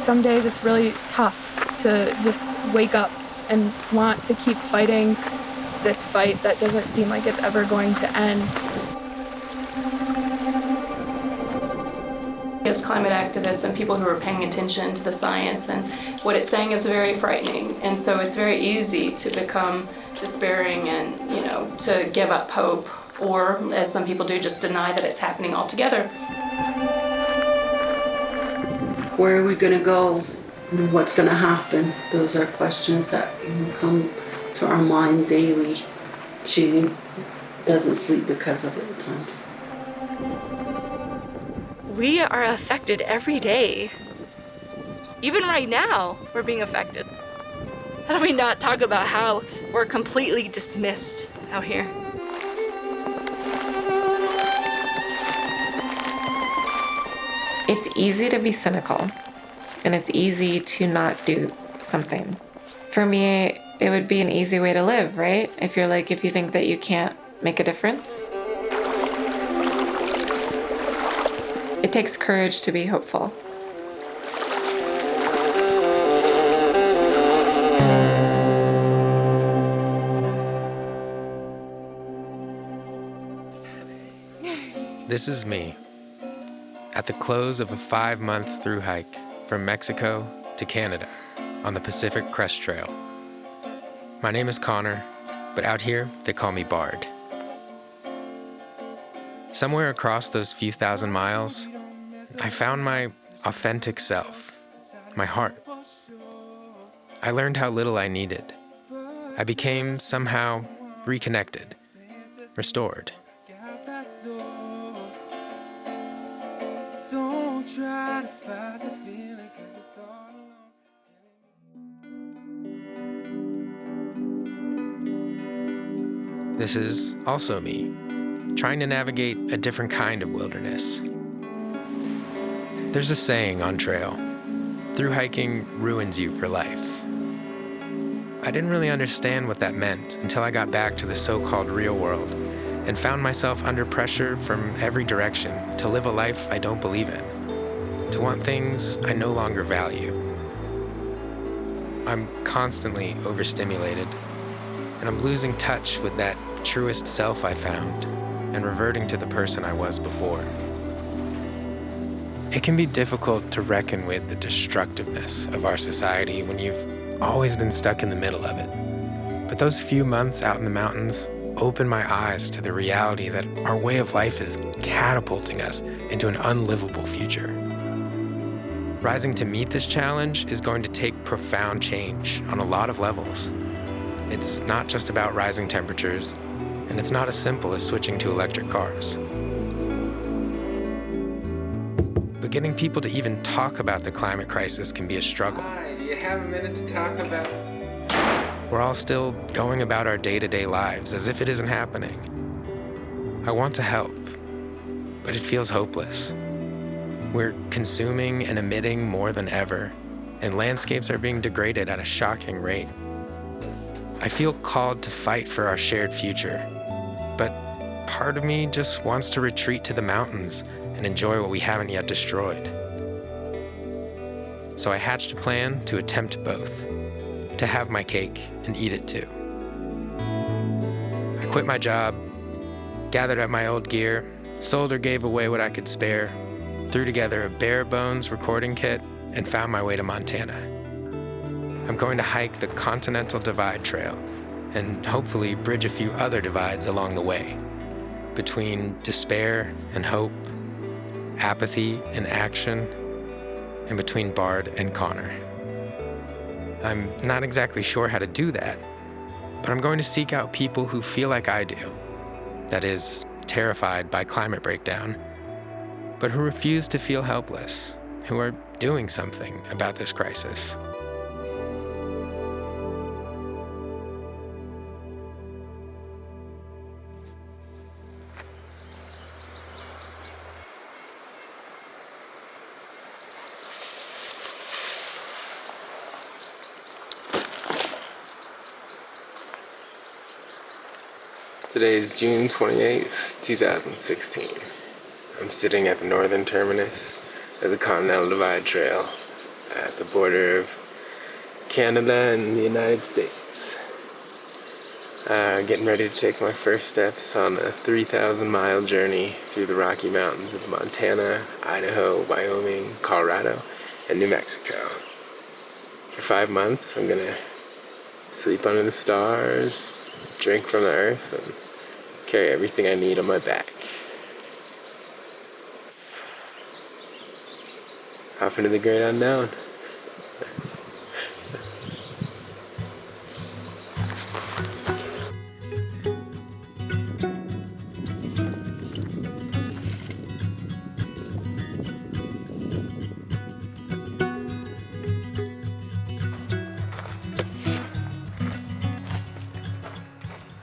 Some days it's really tough to just wake up and want to keep fighting this fight that doesn't seem like it's ever going to end. As climate activists and people who are paying attention to the science, and what it's saying is very frightening, and so it's very easy to become despairing and, to give up hope, or, as some people do, just deny that it's happening altogether. Where are we going to go? What's going to happen? Those are questions that come to our mind daily. She doesn't sleep because of it at times. We are affected every day. Even right now, we're being affected. How do we not talk about how we're completely dismissed out here? It's easy to be cynical, and it's easy to not do something. For me, it would be an easy way to live, right? If you think that you can't make a difference. It takes courage to be hopeful. This is me, at the close of a 5-month through hike from Mexico to Canada on the Pacific Crest Trail. My name is Connor, but out here they call me Bard. Somewhere across those few thousand miles, I found my authentic self, my heart. I learned how little I needed. I became somehow reconnected, restored. Don't try to fight the feeling, 'cause the thought alone. This is also me, trying to navigate a different kind of wilderness. There's a saying on trail, through hiking ruins you for life. I didn't really understand what that meant until I got back to the so-called real world and found myself under pressure from every direction to live a life I don't believe in, to want things I no longer value. I'm constantly overstimulated, and I'm losing touch with that truest self I found and reverting to the person I was before. It can be difficult to reckon with the destructiveness of our society when you've always been stuck in the middle of it. But those few months out in the mountains opened my eyes to the reality that our way of life is catapulting us into an unlivable future. Rising to meet this challenge is going to take profound change on a lot of levels. It's not just about rising temperatures, and it's not as simple as switching to electric cars. But getting people to even talk about the climate crisis can be a struggle. Hi, do you have a minute to talk about? We're all still going about our day-to-day lives as if it isn't happening. I want to help, but it feels hopeless. We're consuming and emitting more than ever, and landscapes are being degraded at a shocking rate. I feel called to fight for our shared future, but part of me just wants to retreat to the mountains and enjoy what we haven't yet destroyed. So I hatched a plan to attempt both, to have my cake and eat it too. I quit my job, gathered up my old gear, sold or gave away what I could spare, threw together a bare bones recording kit, and found my way to Montana. I'm going to hike the Continental Divide Trail and hopefully bridge a few other divides along the way, between despair and hope, apathy and action, and between Bard and Connor. I'm not exactly sure how to do that, but I'm going to seek out people who feel like I do, that is, terrified by climate breakdown, but who refuse to feel helpless, who are doing something about this crisis. Today is June 28th, 2016. I'm sitting at the northern terminus of the Continental Divide Trail at the border of Canada and the United States. Getting ready to take my first steps on a 3,000-mile journey through the Rocky Mountains of Montana, Idaho, Wyoming, Colorado, and New Mexico. For 5 months, I'm gonna sleep under the stars, drink from the earth, and carry everything I need on my back. Off into the great unknown.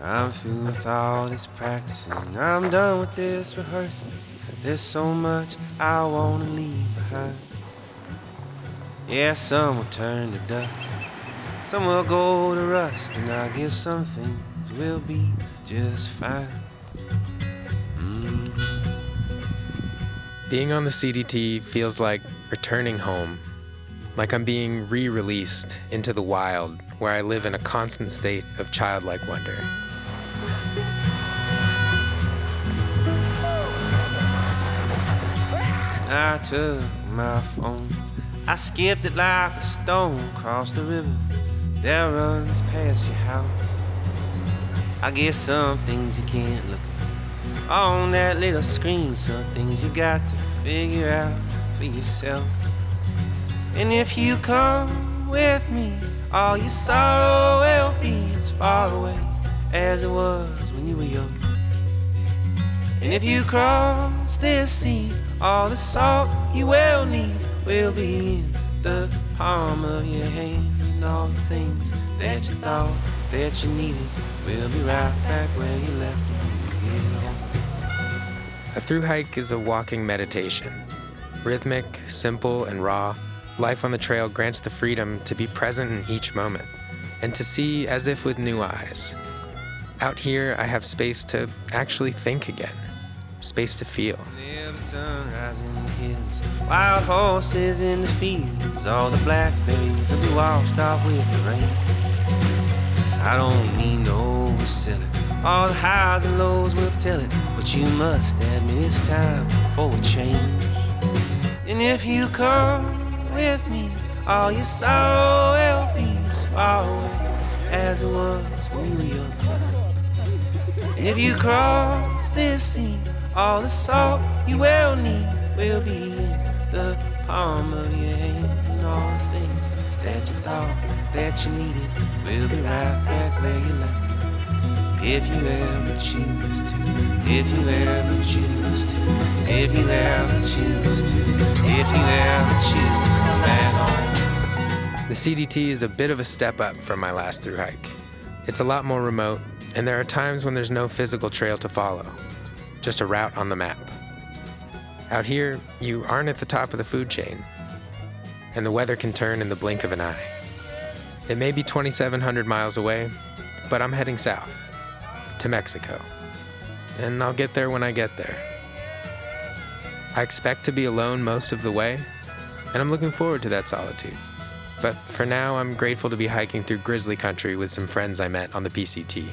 I'm through with all this practicing, I'm done with this rehearsing. There's so much I wanna leave behind. Yeah, some will turn to dust, some will go to rust, and I guess some things will be just fine. Being on the CDT feels like returning home, like I'm being re-released into the wild, where I live in a constant state of childlike wonder. I took my phone, I skipped it like a stone, crossed the river that runs past your house. I guess some things you can't look at on that little screen, some things you got to figure out for yourself. And if you come with me, all your sorrow will be as far away as it was when you were young. And if you cross this sea, all the salt you will need will be in the palm of your hand. And all the things that you thought that you needed will be right back where you left them when you get home. A through hike is a walking meditation. Rhythmic, simple, and raw, life on the trail grants the freedom to be present in each moment and to see as if with new eyes. Out here, I have space to actually think again, space to feel. Every sunrise in the hills, wild horses in the fields, all the blackberries will be washed off with the rain. I don't mean to oversell it, all the highs and lows will tell it, but you must admit it's time for a change. And if you come with me, all your sorrow will be as far away as it was when you were young. And if you cross this sea, all the salt you will need will be in the palm of your hand. And all the things that you thought that you needed will be right back where you left them. If you ever choose to, if you ever choose to, if you ever choose to, if you ever choose to come back home. The CDT is a bit of a step up from my last through hike. It's a lot more remote, and there are times when there's no physical trail to follow, just a route on the map. Out here, you aren't at the top of the food chain, and the weather can turn in the blink of an eye. It may be 2,700 miles away, but I'm heading south, to Mexico, and I'll get there when I get there. I expect to be alone most of the way, and I'm looking forward to that solitude. But for now, I'm grateful to be hiking through grizzly country with some friends I met on the PCT.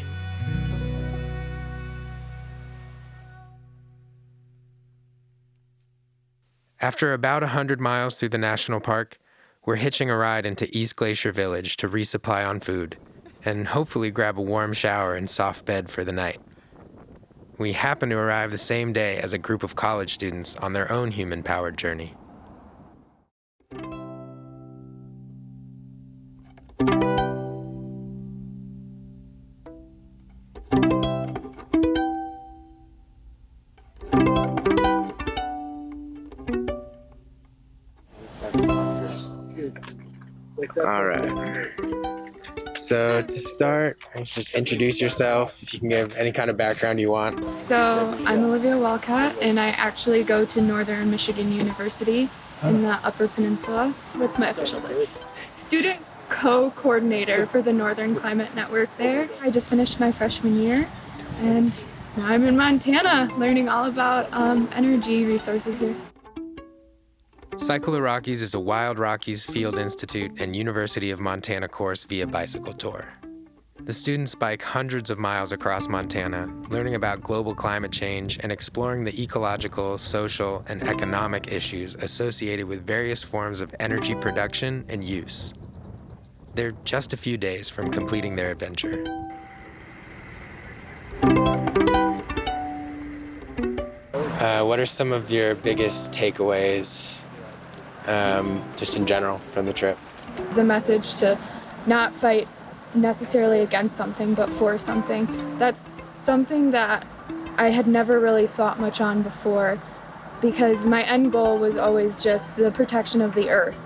After about 100 miles through the national park, we're hitching a ride into East Glacier Village to resupply on food and hopefully grab a warm shower and soft bed for the night. We happen to arrive the same day as a group of college students on their own human-powered journey. All right. So to start, let's just introduce yourself. If you can give any kind of background you want. So I'm Olivia Walcott, and I actually go to Northern Michigan University in the Upper Peninsula. What's my official title? Student co-coordinator for the Northern Climate Network there. I just finished my freshman year, And now I'm in Montana learning all about energy resources here. Cycle the Rockies is a Wild Rockies Field Institute and University of Montana course via bicycle tour. The students bike hundreds of miles across Montana, learning about global climate change and exploring the ecological, social, and economic issues associated with various forms of energy production and use. They're just a few days from completing their adventure. What are some of your biggest takeaways, just in general, from the trip? The message to not fight necessarily against something, but for something. That's something that I had never really thought much on before, because my end goal was always just the protection of the earth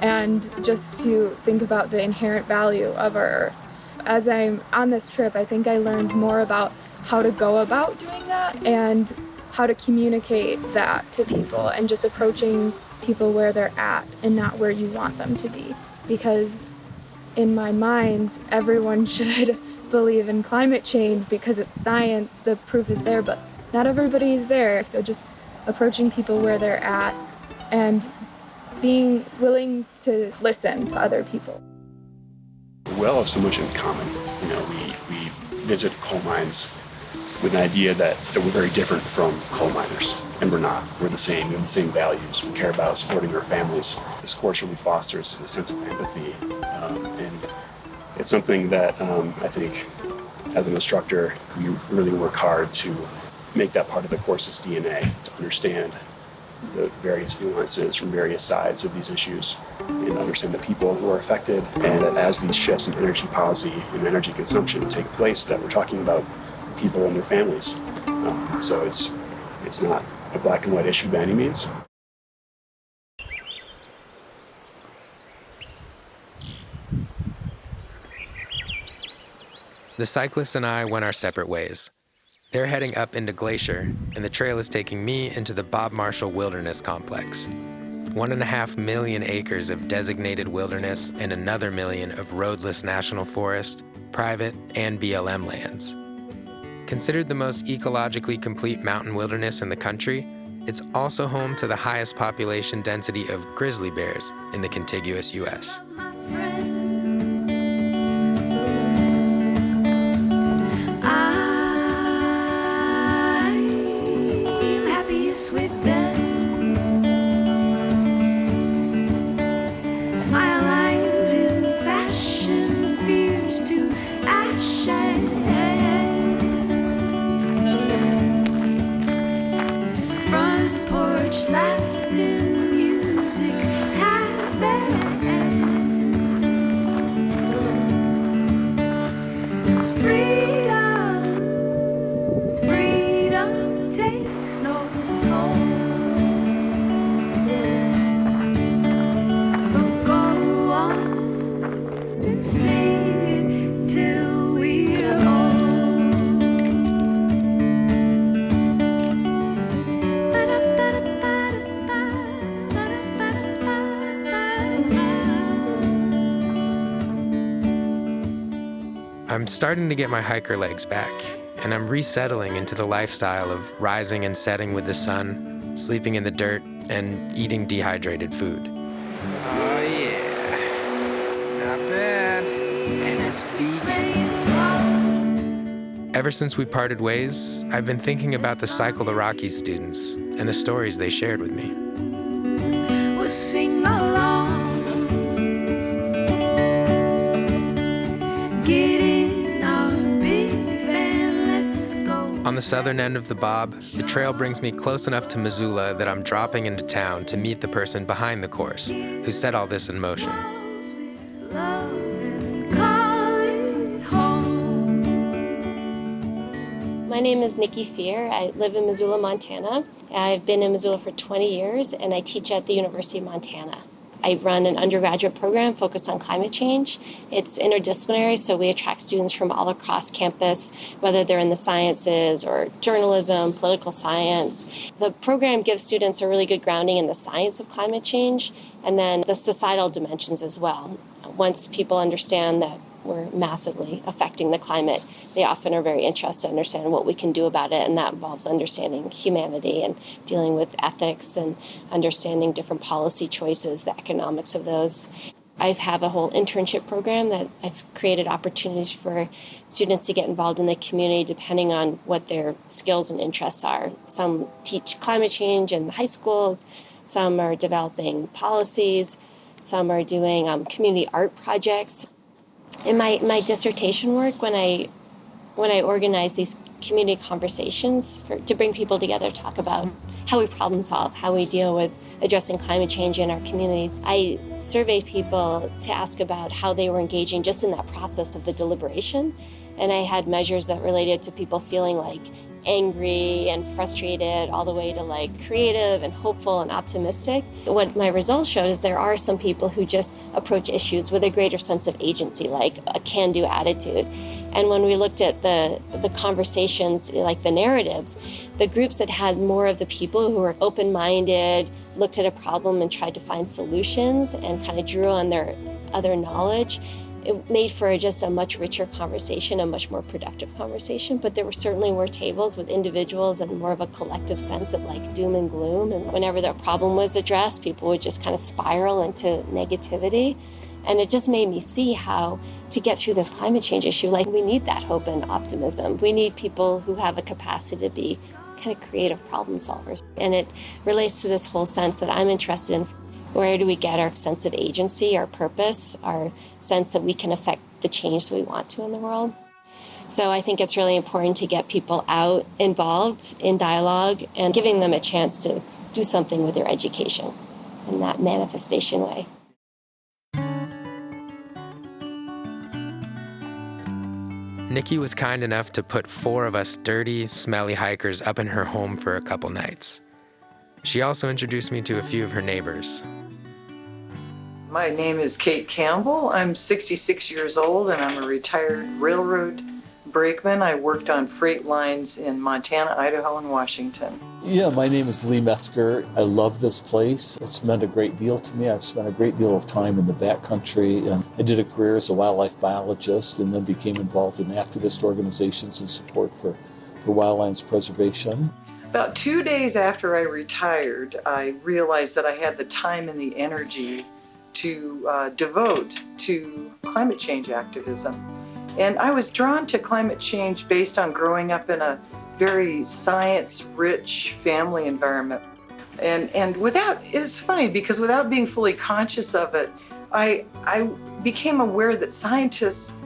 and just to think about the inherent value of our earth. As I'm on this trip, I think I learned more about how to go about doing that and how to communicate that to people and just approaching people where they're at and not where you want them to be. Because in my mind, everyone should believe in climate change because it's science, the proof is there, but not everybody is there. So just approaching people where they're at and being willing to listen to other people. We all have so much in common. You know, we visit coal mines with an idea that we're very different from coal miners, and we're not. We're the same. We have the same values. We care about supporting our families. This course really fosters a sense of empathy, and it's something that I think, as an instructor, we really work hard to make that part of the course's DNA, to understand the various nuances from various sides of these issues and understand the people who are affected, and that as these shifts in energy policy and energy consumption take place, that we're talking about people and their families. So it's not a black and white issue by any means. The cyclists and I went our separate ways. They're heading up into Glacier, and the trail is taking me into the Bob Marshall Wilderness Complex. 1.5 million acres of designated wilderness and another million of roadless national forest, private, and BLM lands. Considered the most ecologically complete mountain wilderness in the country, it's also home to the highest population density of grizzly bears in the contiguous U.S. With them, smile lines in fashion, fears to ashes, front porch laughing, music happens. It's freedom takes no toll. So go on and sing it till we're old. I'm starting to get my hiker legs back, and I'm resettling into the lifestyle of rising and setting with the sun, sleeping in the dirt, and eating dehydrated food. Oh yeah, not bad. And it's vegan. Ever since we parted ways, I've been thinking about the Cycle the Rockies students and the stories they shared with me. We'll sing along. Get in our big van, let's go. On the southern end of the Bob, the trail brings me close enough to Missoula that I'm dropping into town to meet the person behind the course who set all this in motion. Love and call it home. My name is Nikki Fear. I live in Missoula, Montana. I've been in Missoula for 20 years, and I teach at the University of Montana. I run an undergraduate program focused on climate change. It's interdisciplinary, so we attract students from all across campus, whether they're in the sciences or journalism, political science. The program gives students a really good grounding in the science of climate change and then the societal dimensions as well. Once people understand that we're massively affecting the climate, they often are very interested to understand what we can do about it, and that involves understanding humanity and dealing with ethics and understanding different policy choices, the economics of those. I have a whole internship program that I've created opportunities for students to get involved in the community depending on what their skills and interests are. Some teach climate change in high schools, some are developing policies, some are doing community art projects. In my dissertation work, when I organize these community conversations to bring people together, talk about how we problem solve, how we deal with addressing climate change in our community, I surveyed people to ask about how they were engaging just in that process of the deliberation. And I had measures that related to people feeling like angry and frustrated, all the way to like creative and hopeful and optimistic. What my results showed is there are some people who just approach issues with a greater sense of agency, like a can-do attitude. And when we looked at the conversations, like the narratives, the groups that had more of the people who were open-minded, looked at a problem and tried to find solutions and kind of drew on their other knowledge, it made for just a much richer conversation, a much more productive conversation. But there certainly were tables with individuals and more of a collective sense of like doom and gloom. And whenever their problem was addressed, people would just kind of spiral into negativity. And it just made me see how to get through this climate change issue, like we need that hope and optimism. We need people who have a capacity to be kind of creative problem solvers. And it relates to this whole sense that I'm interested in. Where do we get our sense of agency, our purpose, our sense that we can affect the change that we want to in the world? So I think it's really important to get people out, involved in dialogue, and giving them a chance to do something with their education in that manifestation way. Nikki was kind enough to put 4 of us dirty, smelly hikers up in her home for a couple nights. She also introduced me to a few of her neighbors. My name is Kate Campbell. I'm 66 years old and I'm a retired railroad brakeman. I worked on freight lines in Montana, Idaho, and Washington. Yeah, my name is Lee Metzger. I love this place. It's meant a great deal to me. I've spent a great deal of time in the backcountry, and I did a career as a wildlife biologist and then became involved in activist organizations in support for wildlife preservation. About 2 days after I retired, I realized that I had the time and the energy to devote to climate change activism. And I was drawn to climate change based on growing up in a very science-rich family environment. And it's funny because without being fully conscious of it, I became aware that scientists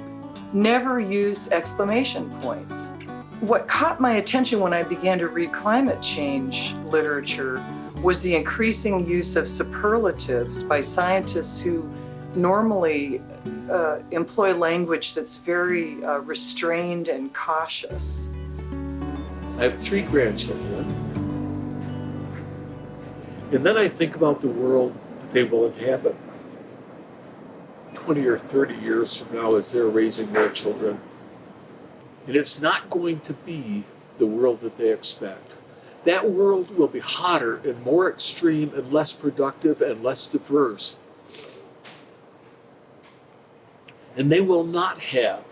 never used exclamation points. What caught my attention when I began to read climate change literature was the increasing use of superlatives by scientists who normally employ language that's very restrained and cautious. I have 3 grandchildren, and then I think about the world that they will inhabit 20 or 30 years from now as they're raising their children. And it's not going to be the world that they expect. That world will be hotter and more extreme and less productive and less diverse. And they will not have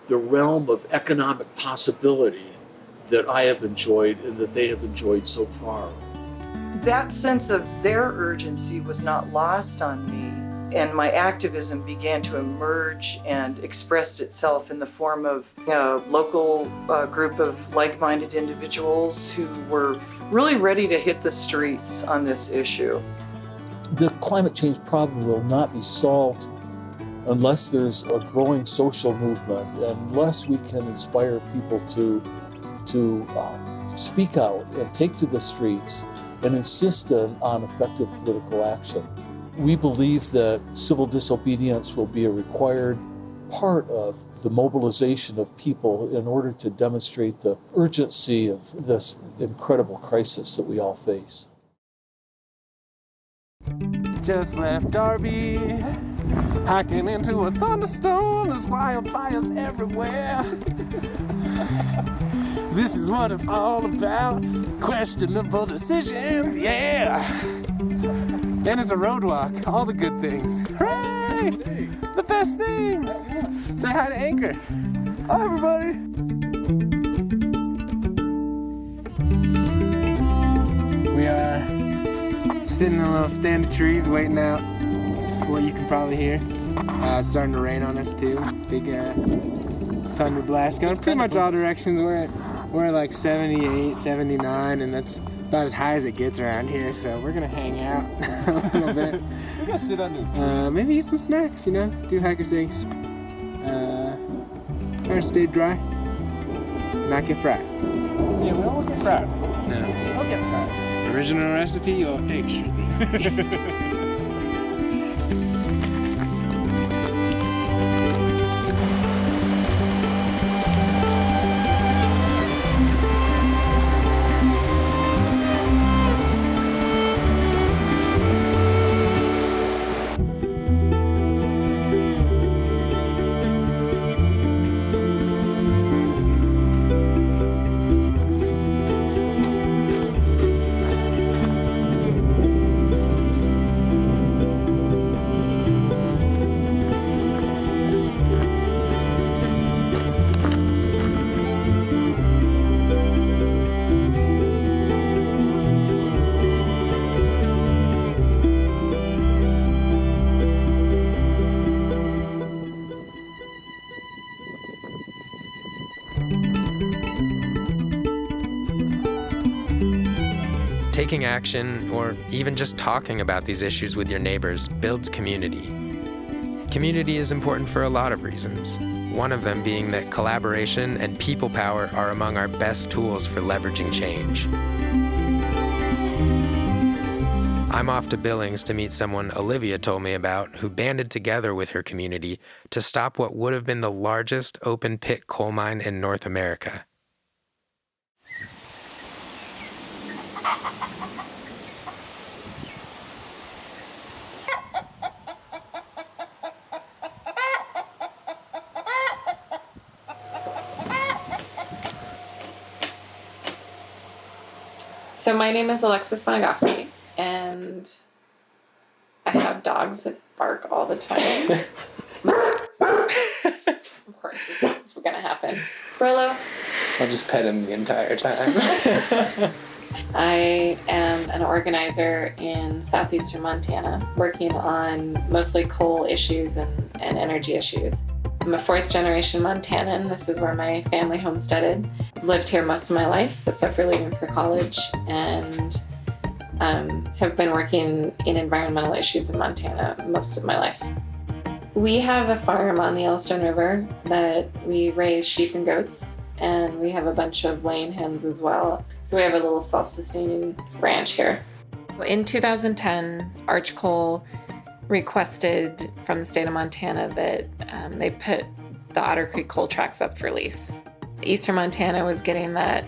the realm of economic possibility that I have enjoyed and that they have enjoyed so far. That sense of their urgency was not lost on me, and my activism began to emerge and expressed itself in the form of a local group of like-minded individuals who were really ready to hit the streets on this issue. The climate change problem will not be solved unless there's a growing social movement, unless we can inspire people to speak out and take to the streets and insist on effective political action. We believe that civil disobedience will be a required part of the mobilization of people in order to demonstrate the urgency of this incredible crisis that we all face. Just left Darby, hiking into a thunderstorm. There's wildfires everywhere. This is what it's all about. Questionable decisions, yeah. And it's a road walk, all the good things. Hey! The best things! Say hi to Anchor. Hi, everybody! We are sitting in a little stand of trees waiting out for what you can probably hear. It's starting to rain on us too. Big thunder blast going pretty much all directions. We're at like 78, 79, and that's about as high as it gets around here, so we're gonna hang out a little bit. We're gonna sit under. Maybe eat some snacks, you know, do hiker things. Try to stay dry, not get fried. Yeah, we don't want to get fried. No. We don't get fried. Original recipe or extra recipe? Taking action, or even just talking about these issues with your neighbors, builds community. Community is important for a lot of reasons, one of them being that collaboration and people power are among our best tools for leveraging change. I'm off to Billings to meet someone Olivia told me about who banded together with her community to stop what would have been the largest open pit coal mine in North America. So my name is Alexis Bonagowski, and I have dogs that bark all the time. Of course, this is going to happen. Brillo. I'll just pet him the entire time. I am an organizer in southeastern Montana, working on mostly coal issues and energy issues. I'm a fourth-generation Montanan. This is where my family homesteaded. Lived here most of my life, except for leaving for college, and have been working in environmental issues in Montana most of my life. We have a farm on the Yellowstone River that we raise sheep and goats, and we have a bunch of laying hens as well. So we have a little self-sustaining ranch here. In 2010, Arch Coal requested from the state of Montana that they put the Otter Creek coal tracts up for lease. Eastern Montana was getting that,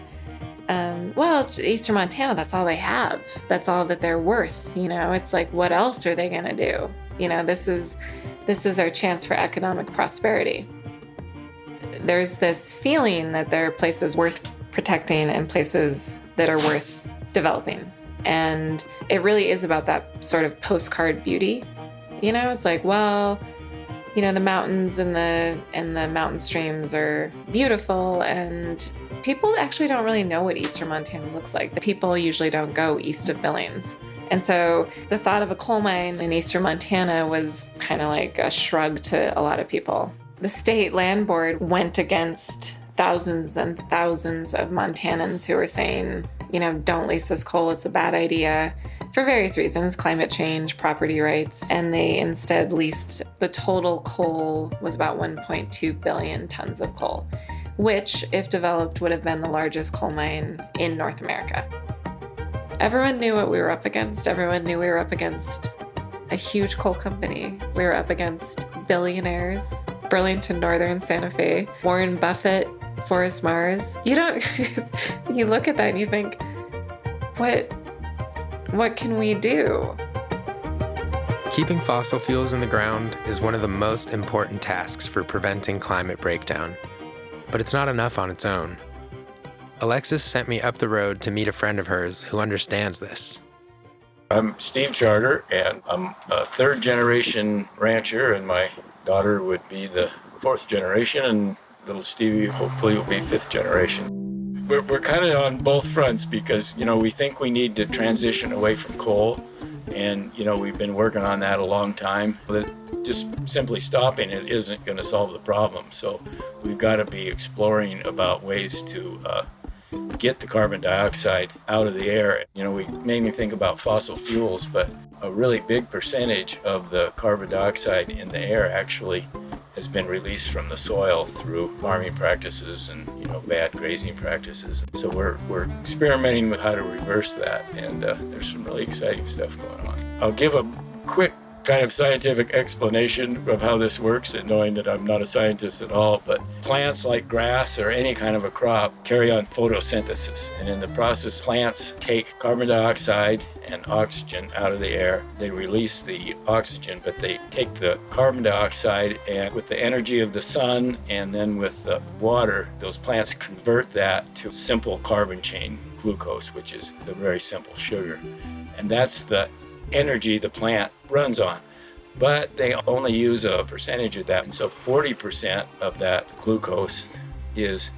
it's Eastern Montana, that's all they have. That's all that they're worth, you know? It's like, what else are they gonna do? You know, this is our chance for economic prosperity. There's this feeling that there are places worth protecting and places that are worth developing. And it really is about that sort of postcard beauty. You know, it's like, well, you know, the mountains and the mountain streams are beautiful, and people actually don't really know what Eastern Montana looks like. The people usually don't go east of Billings. And so the thought of a coal mine in Eastern Montana was kind of like a shrug to a lot of people. The state land board went against thousands and thousands of Montanans who were saying, you know, don't lease this coal, it's a bad idea, for various reasons, climate change, property rights, and they instead leased, the total coal was about 1.2 billion tons of coal, which, if developed, would have been the largest coal mine in North America. Everyone knew what we were up against. Everyone knew we were up against a huge coal company. We were up against billionaires, Burlington Northern, Santa Fe, Warren Buffett, Forrest Mars. You look at that and you think, what can we do? Keeping fossil fuels in the ground is one of the most important tasks for preventing climate breakdown. But it's not enough on its own. Alexis sent me up the road to meet a friend of hers who understands this. I'm Steve Charter, and I'm a third generation rancher, and my daughter would be the fourth generation, and little Stevie hopefully will be fifth generation. We're kind of on both fronts because, we think we need to transition away from coal, and, we've been working on that a long time. That just simply stopping it isn't going to solve the problem, so we've got to be exploring about ways to get the carbon dioxide out of the air. We mainly think about fossil fuels, but a really big percentage of the carbon dioxide in the air actually has been released from the soil through farming practices and bad grazing practices. So we're experimenting with how to reverse that, and there's some really exciting stuff going on. I'll give a quick kind of scientific explanation of how this works, and knowing that I'm not a scientist at all, but plants like grass or any kind of a crop carry on photosynthesis, and in the process plants take carbon dioxide and oxygen out of the air. They release the oxygen, but they take the carbon dioxide, and with the energy of the sun and then with the water, those plants convert that to simple carbon chain glucose, which is the very simple sugar, and that's the energy the plant runs on. But they only use a percentage of that, and so 40% of that glucose is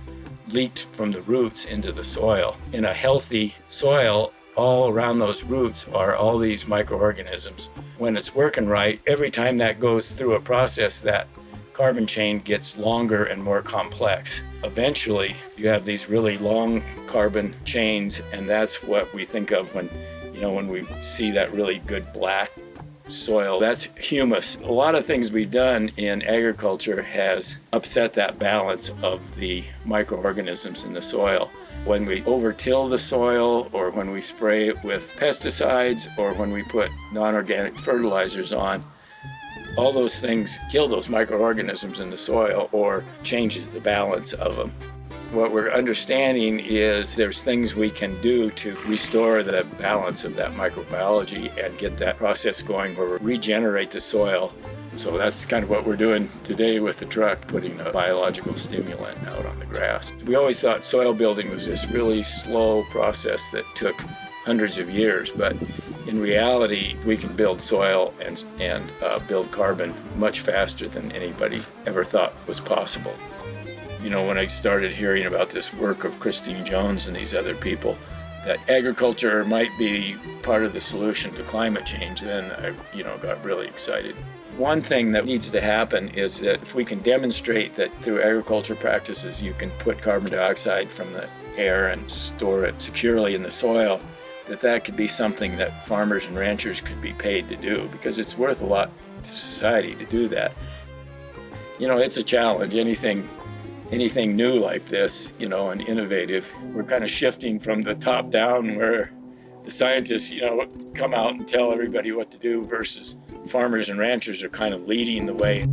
leaked from the roots into the soil. In a healthy soil, all around those roots are all these microorganisms. When it's working right, every time that goes through a process, that carbon chain gets longer and more complex. Eventually, you have these really long carbon chains, and that's what we think of when we see that really good black soil. That's humus. A lot of things we've done in agriculture has upset that balance of the microorganisms in the soil. When we over-till the soil, or when we spray it with pesticides, or when we put non-organic fertilizers on, all those things kill those microorganisms in the soil or changes the balance of them. What we're understanding is there's things we can do to restore the balance of that microbiology and get that process going where we regenerate the soil. So that's kind of what we're doing today with the truck, putting a biological stimulant out on the grass. We always thought soil building was this really slow process that took hundreds of years, but in reality, we can build soil and build carbon much faster than anybody ever thought was possible. When I started hearing about this work of Christine Jones and these other people, that agriculture might be part of the solution to climate change, then I, got really excited. One thing that needs to happen is that if we can demonstrate that through agriculture practices you can put carbon dioxide from the air and store it securely in the soil, that could be something that farmers and ranchers could be paid to do, because it's worth a lot to society to do that. It's a challenge. Anything new like this, and innovative, we're kind of shifting from the top down where the scientists, come out and tell everybody what to do, versus farmers and ranchers are kind of leading the way.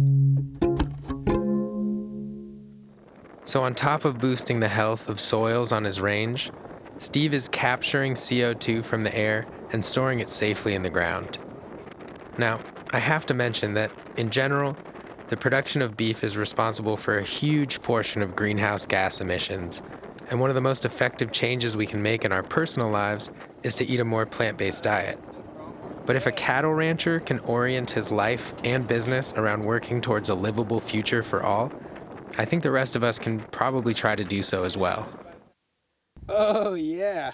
So on top of boosting the health of soils on his range, Steve is capturing CO2 from the air and storing it safely in the ground. Now, I have to mention that, in general, the production of beef is responsible for a huge portion of greenhouse gas emissions, and one of the most effective changes we can make in our personal lives is to eat a more plant-based diet. But if a cattle rancher can orient his life and business around working towards a livable future for all, I think the rest of us can probably try to do so as well. Oh, yeah.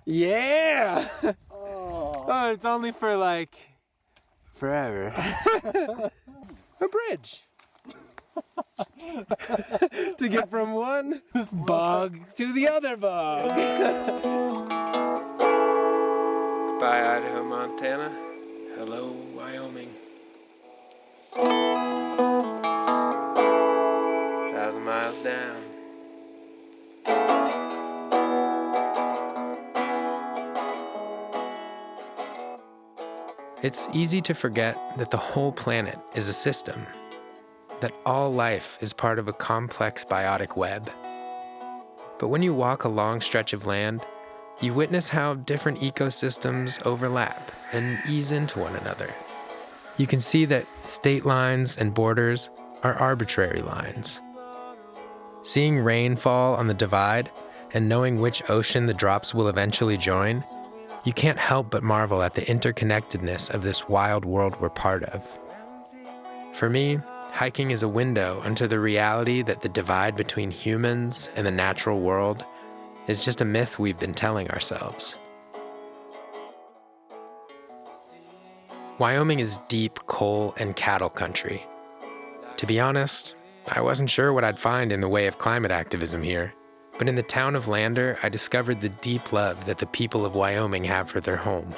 Yeah! Oh, it's only for forever. A bridge. To get from one bog to the other bog. Bye, Idaho, Montana. Hello, Wyoming. 1,000 miles down. It's easy to forget that the whole planet is a system, that all life is part of a complex biotic web. But when you walk a long stretch of land, you witness how different ecosystems overlap and ease into one another. You can see that state lines and borders are arbitrary lines. Seeing rain fall on the divide and knowing which ocean the drops will eventually join, you can't help but marvel at the interconnectedness of this wild world we're part of. For me, hiking is a window into the reality that the divide between humans and the natural world is just a myth we've been telling ourselves. Wyoming is deep coal and cattle country. To be honest, I wasn't sure what I'd find in the way of climate activism here, but in the town of Lander, I discovered the deep love that the people of Wyoming have for their home.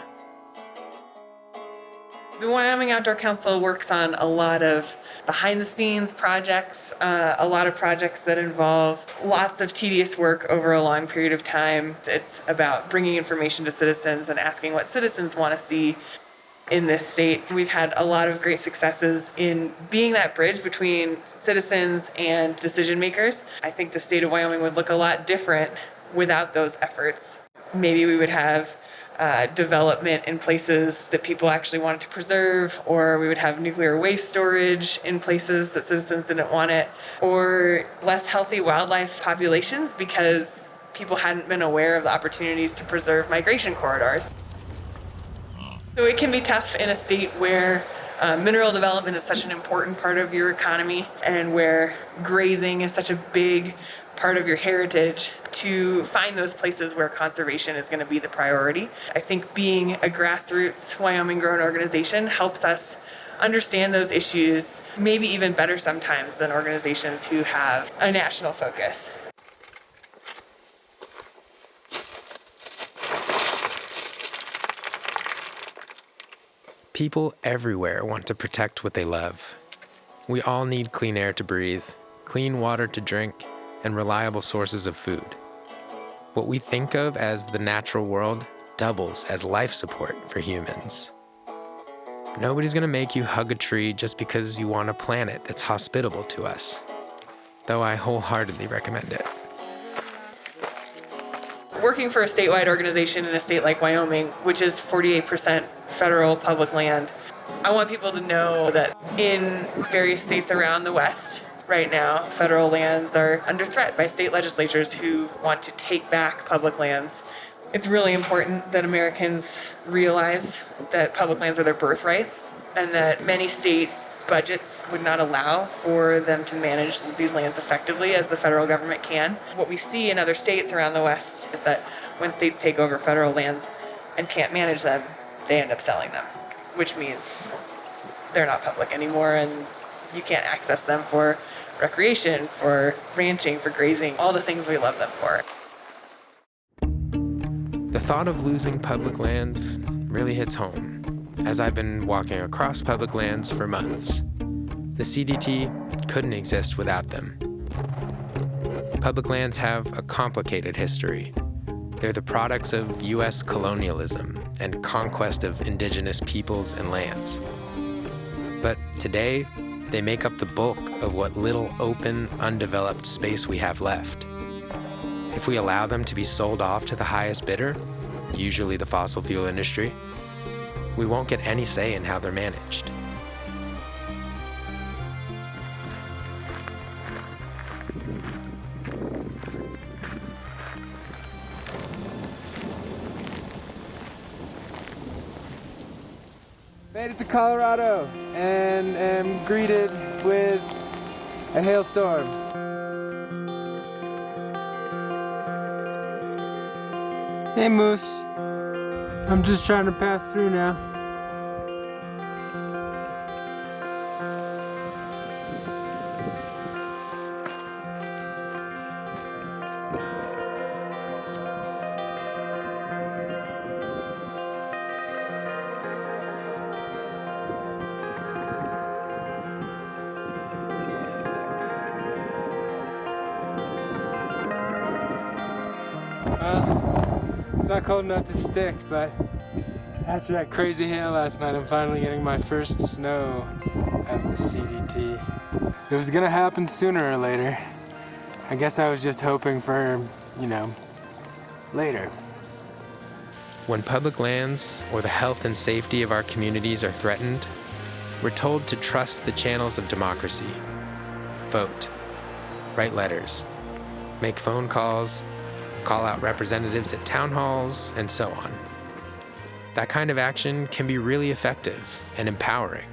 The Wyoming Outdoor Council works on a lot of behind-the-scenes projects, a lot of projects that involve lots of tedious work over a long period of time. It's about bringing information to citizens and asking what citizens want to see in this state. We've had a lot of great successes in being that bridge between citizens and decision makers. I think the state of Wyoming would look a lot different without those efforts. Maybe we would have development in places that people actually wanted to preserve, or we would have nuclear waste storage in places that citizens didn't want it, or less healthy wildlife populations because people hadn't been aware of the opportunities to preserve migration corridors. So it can be tough in a state where mineral development is such an important part of your economy and where grazing is such a big part of your heritage to find those places where conservation is going to be the priority. I think being a grassroots Wyoming-grown organization helps us understand those issues maybe even better sometimes than organizations who have a national focus. People everywhere want to protect what they love. We all need clean air to breathe, clean water to drink, and reliable sources of food. What we think of as the natural world doubles as life support for humans. Nobody's gonna make you hug a tree just because you want a planet that's hospitable to us, though I wholeheartedly recommend it. Working for a statewide organization in a state like Wyoming, which is 48% federal public land, I want people to know that in various states around the West right now, federal lands are under threat by state legislatures who want to take back public lands. It's really important that Americans realize that public lands are their birthright and that many state budgets would not allow for them to manage these lands effectively as the federal government can. What we see in other states around the West is that when states take over federal lands and can't manage them, they end up selling them, which means they're not public anymore and you can't access them for recreation, for ranching, for grazing, all the things we love them for. The thought of losing public lands really hits home, as I've been walking across public lands for months. The CDT couldn't exist without them. Public lands have a complicated history. They're the products of U.S. colonialism and conquest of indigenous peoples and lands. But today, they make up the bulk of what little open, undeveloped space we have left. If we allow them to be sold off to the highest bidder, usually the fossil fuel industry, we won't get any say in how they're managed. Made it to Colorado and am greeted with a hailstorm. Hey Moose, I'm just trying to pass through now. It's not cold enough to stick, but after that crazy hail last night, I'm finally getting my first snow of the CDT. It was gonna happen sooner or later. I guess I was just hoping for, later. When public lands or the health and safety of our communities are threatened, we're told to trust the channels of democracy. Vote, write letters, make phone calls, call out representatives at town halls, and so on. That kind of action can be really effective and empowering,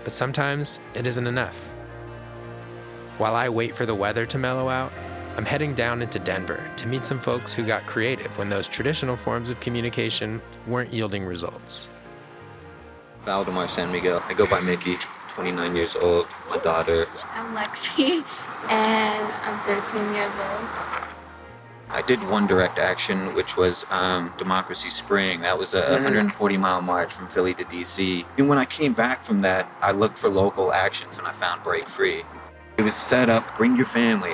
but sometimes it isn't enough. While I wait for the weather to mellow out, I'm heading down into Denver to meet some folks who got creative when those traditional forms of communication weren't yielding results. Valdemar San Miguel. I go by Mickey, 29 years old, my daughter. I'm Lexi, and I'm 13 years old. I did one direct action, which was Democracy Spring. That was a 140-mile march from Philly to DC. And when I came back from that, I looked for local actions and I found Break Free. It was set up, bring your family,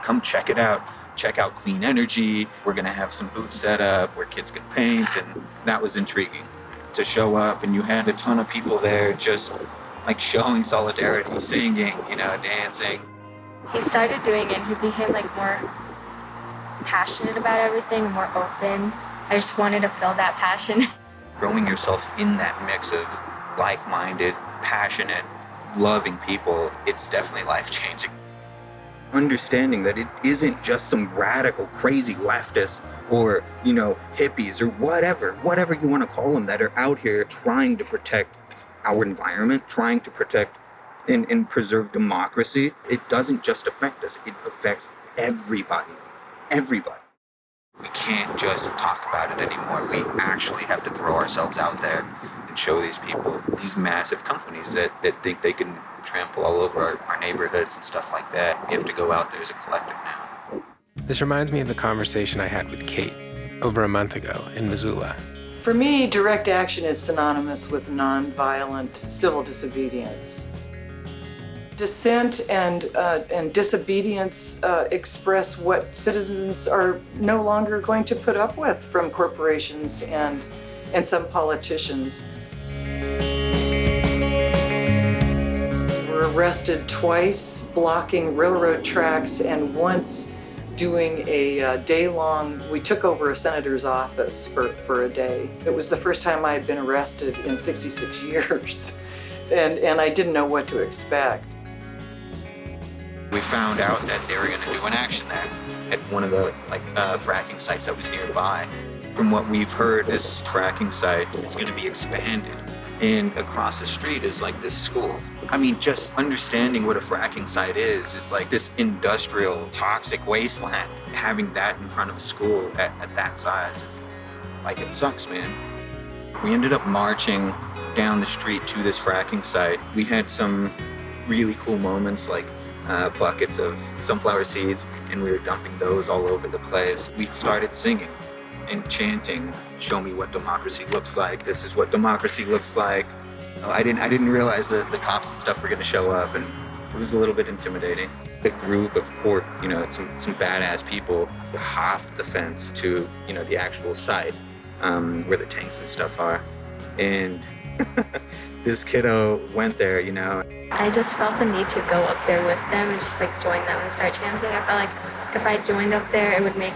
come check it out. Check out Clean Energy. We're gonna have some booths set up where kids can paint, and that was intriguing to show up. And you had a ton of people there just like showing solidarity, singing, dancing. He started doing it, he became more passionate about everything, more open. I just wanted to feel that passion. Growing yourself in that mix of like-minded, passionate, loving people, it's definitely life-changing. Understanding that it isn't just some radical, crazy leftists or, hippies or whatever you want to call them, that are out here trying to protect our environment, trying to protect and preserve democracy. It doesn't just affect us, it affects everybody. Everybody. We can't just talk about it anymore. We actually have to throw ourselves out there and show these people, these massive companies that think they can trample all over our neighborhoods and stuff like that. We have to go out there as a collective now. This reminds me of the conversation I had with Kate over a month ago in Missoula. For me, direct action is synonymous with nonviolent civil disobedience. Dissent and disobedience express what citizens are no longer going to put up with from corporations and some politicians. We were arrested twice blocking railroad tracks, and once doing a day-long, we took over a senator's office for a day. It was the first time I had been arrested in 66 years, and I didn't know what to expect. We found out that they were going to do an action there at one of the fracking sites that was nearby. From what we've heard, this fracking site is going to be expanded, and across the street is this school. I mean, just understanding what a fracking site is this industrial toxic wasteland. Having that in front of a school at that size, is it sucks, man. We ended up marching down the street to this fracking site. We had some really cool moments, buckets of sunflower seeds, and we were dumping those all over the place. We started singing and chanting, "Show me what democracy looks like. This is what democracy looks like." I didn't realize that the cops and stuff were going to show up, and it was a little bit intimidating. The group of some badass people hopped the fence to the actual site where the tanks and stuff are, and this kiddo went there, I just felt the need to go up there with them and just join them and start chanting. I felt like if I joined up there, it would make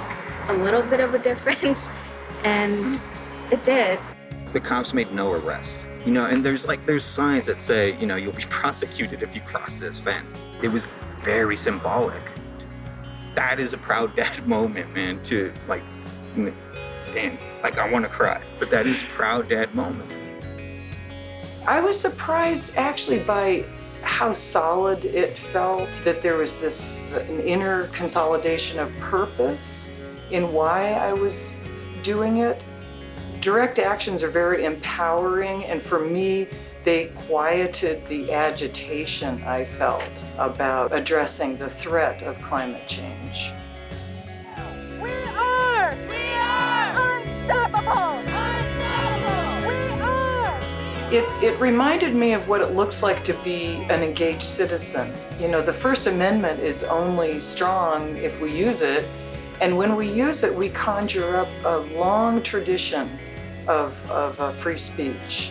a little bit of a difference, and it did. The cops made no arrests, and there's signs that say, you'll be prosecuted if you cross this fence. It was very symbolic. That is a proud dad moment, man, to damn, I want to cry, but that is a proud dad moment. I was surprised actually by how solid it felt, that there was an inner consolidation of purpose in why I was doing it. Direct actions are very empowering, and for me, they quieted the agitation I felt about addressing the threat of climate change. We are unstoppable! It reminded me of what it looks like to be an engaged citizen. The First Amendment is only strong if we use it, and when we use it, we conjure up a long tradition of free speech.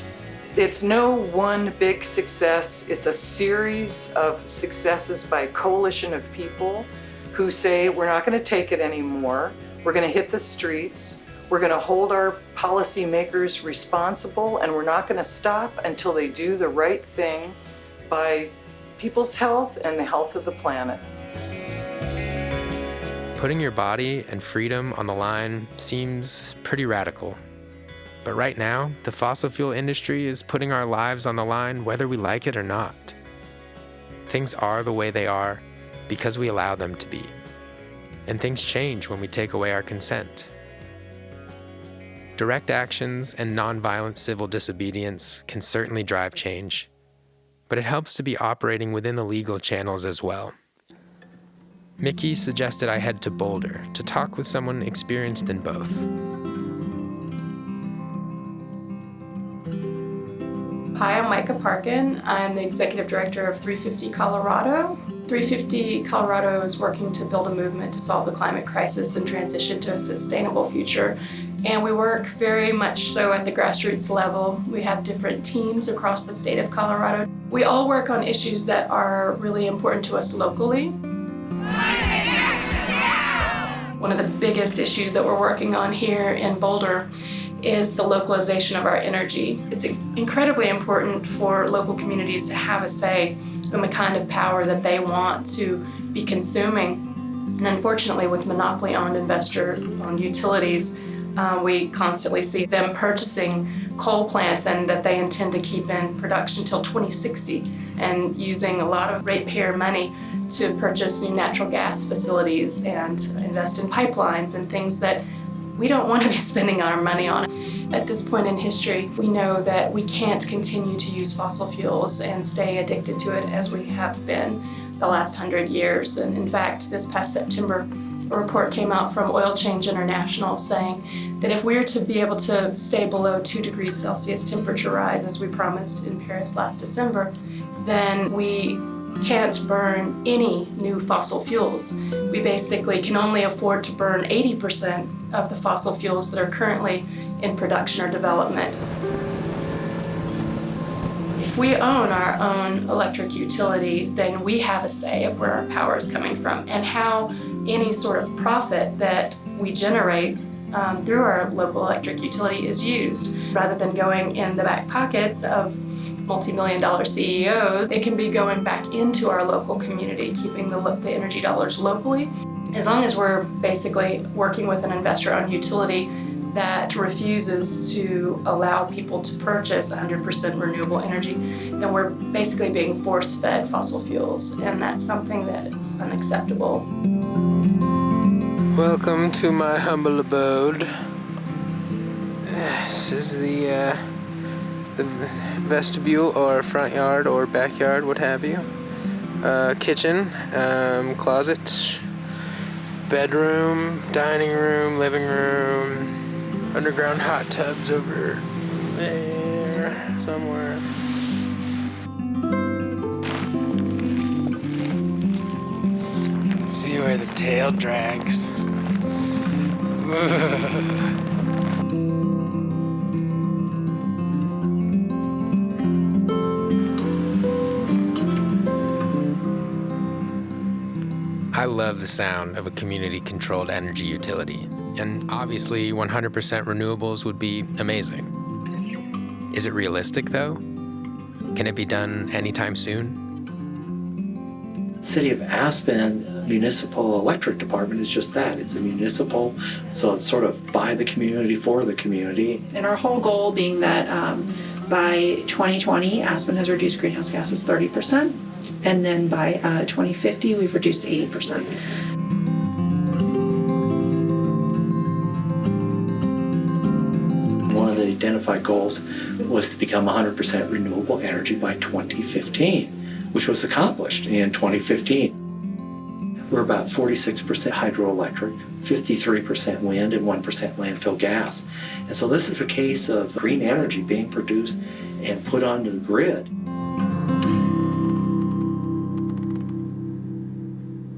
It's no one big success, it's a series of successes by a coalition of people who say, we're not going to take it anymore, we're going to hit the streets, we're going to hold our policymakers responsible, and we're not going to stop until they do the right thing by people's health and the health of the planet. Putting your body and freedom on the line seems pretty radical. But right now, the fossil fuel industry is putting our lives on the line whether we like it or not. Things are the way they are because we allow them to be. And things change when we take away our consent. Direct actions and nonviolent civil disobedience can certainly drive change, but it helps to be operating within the legal channels as well. Mickey suggested I head to Boulder to talk with someone experienced in both. Hi, I'm Micah Parkin. I'm the executive director of 350 Colorado. 350 Colorado is working to build a movement to solve the climate crisis and transition to a sustainable future. And we work very much so at the grassroots level. We have different teams across the state of Colorado. We all work on issues that are really important to us locally. One of the biggest issues that we're working on here in Boulder is the localization of our energy. It's incredibly important for local communities to have a say in the kind of power that they want to be consuming. And unfortunately, with monopoly-owned investor-owned utilities, we constantly see them purchasing coal plants and that they intend to keep in production until 2060 and using a lot of ratepayer money to purchase new natural gas facilities and invest in pipelines and things that we don't want to be spending our money on. At this point in history, we know that we can't continue to use fossil fuels and stay addicted to it as we have been the last 100 years. And in fact, this past September, a report came out from Oil Change International saying that if we are to be able to stay below 2 degrees Celsius temperature rise, as we promised in Paris last December, then we can't burn any new fossil fuels. We basically can only afford to burn 80% of the fossil fuels that are currently in production or development. If we own our own electric utility, then we have a say of where our power is coming from and how any sort of profit that we generate through our local electric utility is used. Rather than going in the back pockets of multi-million-dollar CEOs, it can be going back into our local community, keeping the energy dollars locally. As long as we're basically working with an investor-owned utility that refuses to allow people to purchase 100% renewable energy, then we're basically being force-fed fossil fuels, and that's something that is unacceptable. Welcome to my humble abode. This is the vestibule or front yard or backyard, what have you. Kitchen, closet, bedroom, dining room, living room, underground hot tubs over there somewhere. See where the tail drags. I love the sound of a community-controlled energy utility, and obviously 100% renewables would be amazing. Is it realistic, though? Can it be done anytime soon? City of Aspen Municipal Electric Department is just that. It's a municipal, so it's sort of by the community, for the community. And our whole goal being that by 2020, Aspen has reduced greenhouse gases 30%, and then by 2050, we've reduced 80%. One of the identified goals was to become 100% renewable energy by 2015, which was accomplished in 2015. We're about 46% hydroelectric, 53% wind, and 1% landfill gas. And so this is a case of green energy being produced and put onto the grid.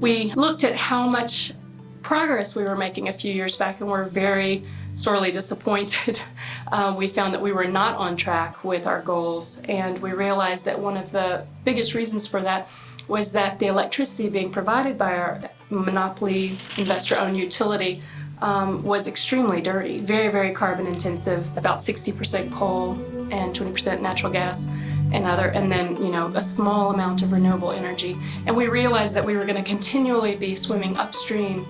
We looked at how much progress we were making a few years back and were very sorely disappointed. We found that we were not on track with our goals, and we realized that one of the biggest reasons for that was that the electricity being provided by our monopoly investor-owned utility was extremely dirty, very, very carbon intensive, about 60% coal and 20% natural gas and then a small amount of renewable energy. And we realized that we were going to continually be swimming upstream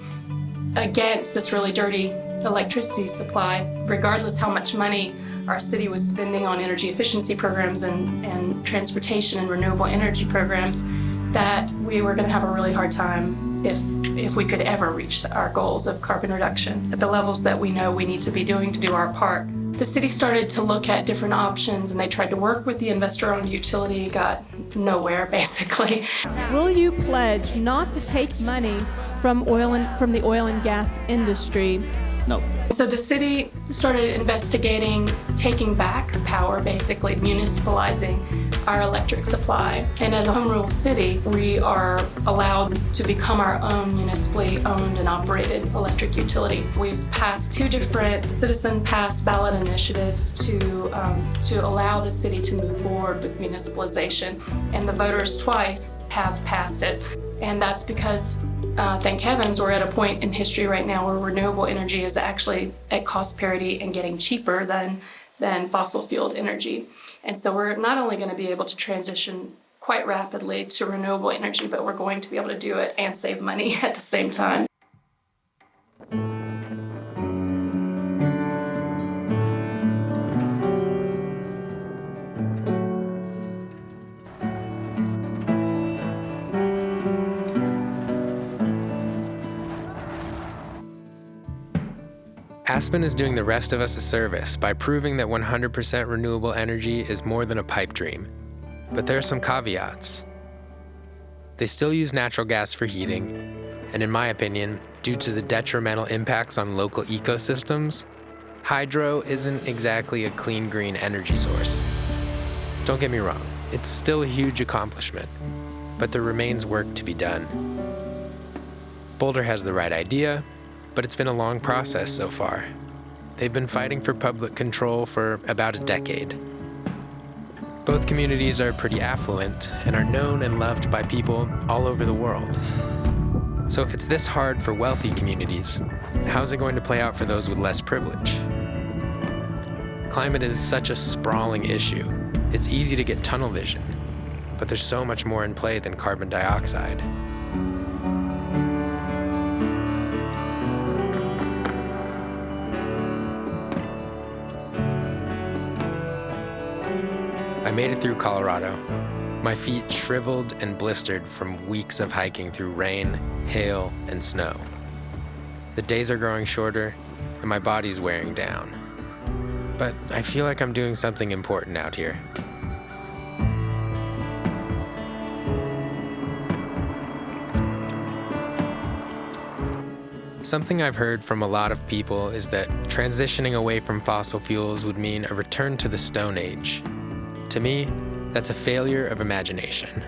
against this really dirty electricity supply, regardless how much money our city was spending on energy efficiency programs and transportation and renewable energy programs, that we were going to have a really hard time if we could ever reach our goals of carbon reduction at the levels that we know we need to be doing to do our part. The city started to look at different options, and they tried to work with the investor-owned utility, got nowhere basically. Will you pledge not to take money from the oil and gas industry? No. So the city started investigating taking back power, basically municipalizing our electric supply. And as a home rule city, we are allowed to become our own municipally owned and operated electric utility. We've passed 2 different citizen passed ballot initiatives to allow the city to move forward with municipalization. And the voters twice have passed it. And that's because, thank heavens, we're at a point in history right now where renewable energy is actually at cost parity and getting cheaper than fossil fueled energy. And so we're not only going to be able to transition quite rapidly to renewable energy, but we're going to be able to do it and save money at the same time. Aspen is doing the rest of us a service by proving that 100% renewable energy is more than a pipe dream. But there are some caveats. They still use natural gas for heating, and in my opinion, due to the detrimental impacts on local ecosystems, hydro isn't exactly a clean green energy source. Don't get me wrong, it's still a huge accomplishment, but there remains work to be done. Boulder has the right idea, but it's been a long process so far. They've been fighting for public control for about a decade. Both communities are pretty affluent and are known and loved by people all over the world. So if it's this hard for wealthy communities, how's it going to play out for those with less privilege? Climate is such a sprawling issue. It's easy to get tunnel vision, but there's so much more in play than carbon dioxide. I made it through Colorado, my feet shriveled and blistered from weeks of hiking through rain, hail, and snow. The days are growing shorter, and my body's wearing down. But I feel like I'm doing something important out here. Something I've heard from a lot of people is that transitioning away from fossil fuels would mean a return to the Stone Age. To me, that's a failure of imagination.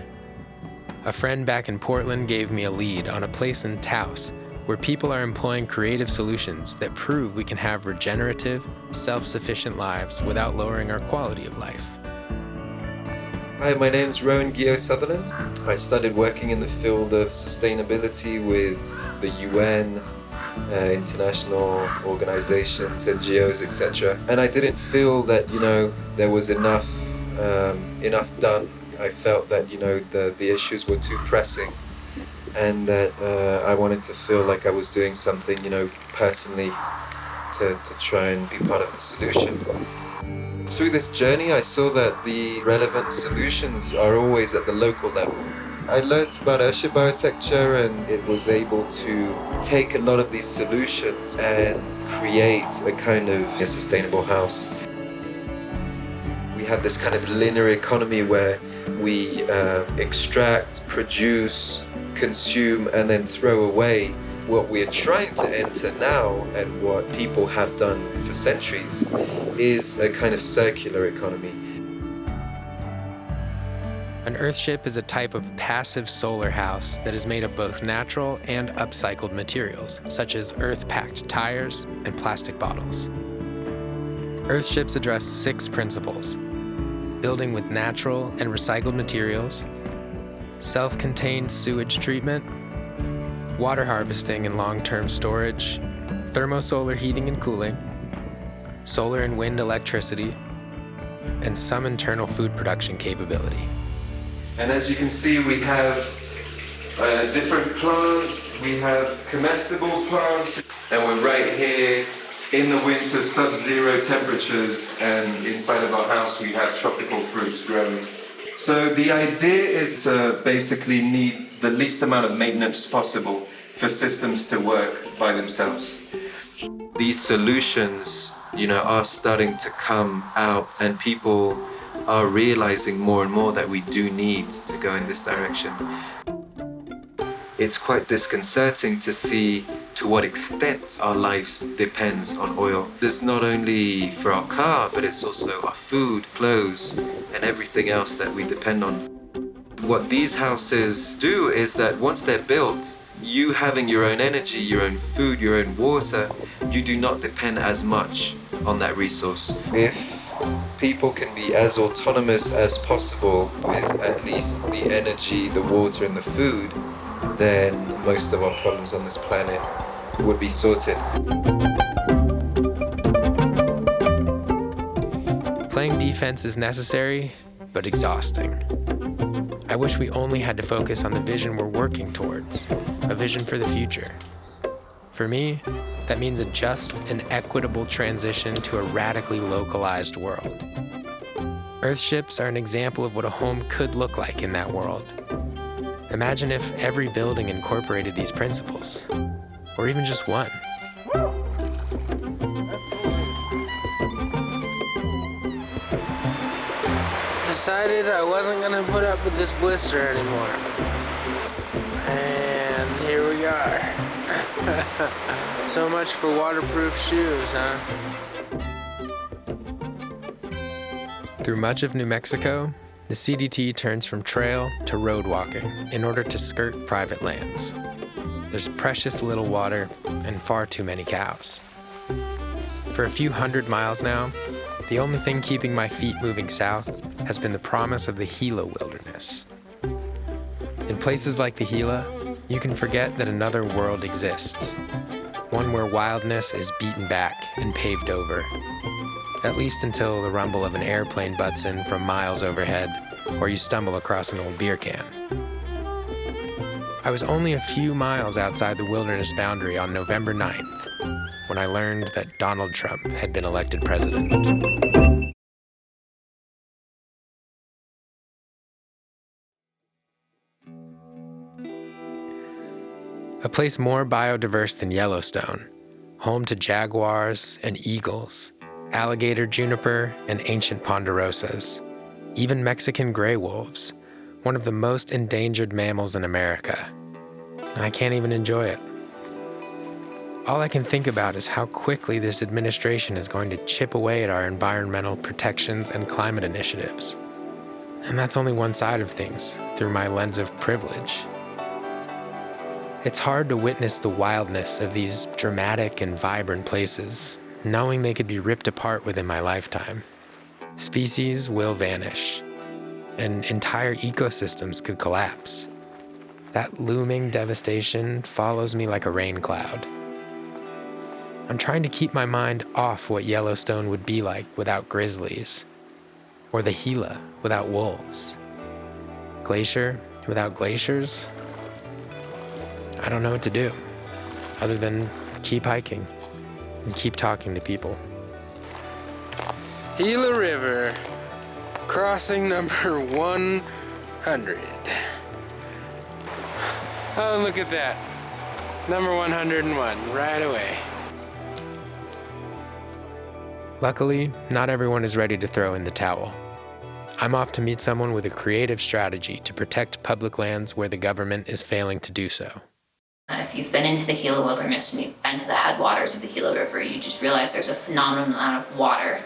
A friend back in Portland gave me a lead on a place in Taos where people are employing creative solutions that prove we can have regenerative, self-sufficient lives without lowering our quality of life. Hi, my name's Rowan Guillot-Sutherland. I started working in the field of sustainability with the UN, international organizations, NGOs, etc. And I didn't feel that, there was enough done. I felt that, the issues were too pressing, and that I wanted to feel like I was doing something, personally to try and be part of the solution. Through this journey, I saw that the relevant solutions are always at the local level. I learned about airship architecture, and it was able to take a lot of these solutions and create a kind of a sustainable house. We have this kind of linear economy where we extract, produce, consume, and then throw away. What we're trying to enter now, and what people have done for centuries, is a kind of circular economy. An earthship is a type of passive solar house that is made of both natural and upcycled materials, such as earth-packed tires and plastic bottles. Earthships address 6 principles: building with natural and recycled materials, self-contained sewage treatment, water harvesting and long-term storage, thermosolar heating and cooling, solar and wind electricity, and some internal food production capability. And as you can see, we have different plants. We have comestible plants, and we're right here in the winter, sub-zero temperatures, and inside of our house we have tropical fruits growing. So the idea is to basically need the least amount of maintenance possible for systems to work by themselves. These solutions, are starting to come out, and people are realizing more and more that we do need to go in this direction. It's quite disconcerting to see to what extent our lives depends on oil. It's not only for our car, but it's also our food, clothes, and everything else that we depend on. What these houses do is that once they're built, you having your own energy, your own food, your own water, you do not depend as much on that resource. If people can be as autonomous as possible with at least the energy, the water, and the food, then most of our problems on this planet would be sorted. Playing defense is necessary, but exhausting. I wish we only had to focus on the vision we're working towards, a vision for the future. For me, that means a just and equitable transition to a radically localized world. Earthships are an example of what a home could look like in that world. Imagine if every building incorporated these principles, or even just one. Decided I wasn't gonna put up with this blister anymore. And here we are. So much for waterproof shoes, huh? Through much of New Mexico, the CDT turns from trail to road walking in order to skirt private lands. There's precious little water and far too many cows. For a few hundred miles now, the only thing keeping my feet moving south has been the promise of the Gila wilderness. In places like the Gila, you can forget that another world exists, one where wildness is beaten back and paved over, at least until the rumble of an airplane butts in from miles overhead, or you stumble across an old beer can. I was only a few miles outside the wilderness boundary on November 9th when I learned that Donald Trump had been elected president. A place more biodiverse than Yellowstone, home to jaguars and eagles, alligator juniper and ancient ponderosas, even Mexican gray wolves, one of the most endangered mammals in America. And I can't even enjoy it. All I can think about is how quickly this administration is going to chip away at our environmental protections and climate initiatives. And that's only one side of things, through my lens of privilege. It's hard to witness the wildness of these dramatic and vibrant places, knowing they could be ripped apart within my lifetime. Species will vanish, and entire ecosystems could collapse. That looming devastation follows me like a rain cloud. I'm trying to keep my mind off what Yellowstone would be like without grizzlies, or the Gila without wolves. Glacier without glaciers? I don't know what to do, other than keep hiking and keep talking to people. Gila River, crossing number 100. Oh, look at that. Number 101, right away. Luckily, not everyone is ready to throw in the towel. I'm off to meet someone with a creative strategy to protect public lands where the government is failing to do so. If you've been into the Gila wilderness and you've been to the headwaters of the Gila River, you just realize there's a phenomenal amount of water.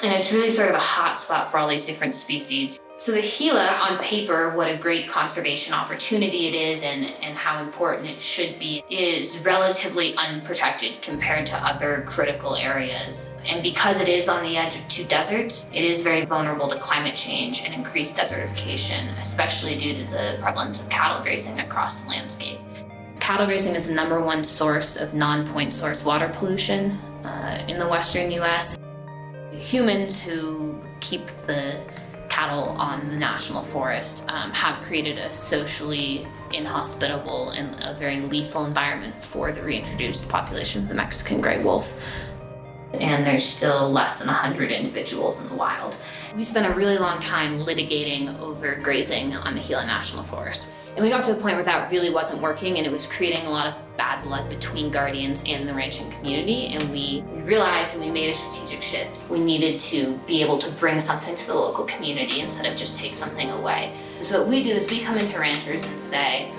And it's really sort of a hot spot for all these different species. So the Gila, on paper, what a great conservation opportunity it is and how important it should be, is relatively unprotected compared to other critical areas. And because it is on the edge of two deserts, it is very vulnerable to climate change and increased desertification, especially due to the prevalence of cattle grazing across the landscape. Cattle grazing is the #1 source of non-point source water pollution in the western U.S. Humans who keep the cattle on the national forest have created a socially inhospitable and a very lethal environment for the reintroduced population of the Mexican gray wolf. And there's still less than 100 individuals in the wild. We spent a really long time litigating over grazing on the Gila National Forest. And we got to a point where that really wasn't working, and it was creating a lot of bad blood between guardians and the ranching community. And we realized, and we made a strategic shift. We needed to be able to bring something to the local community instead of just take something away. So what we do is we come into ranchers and say,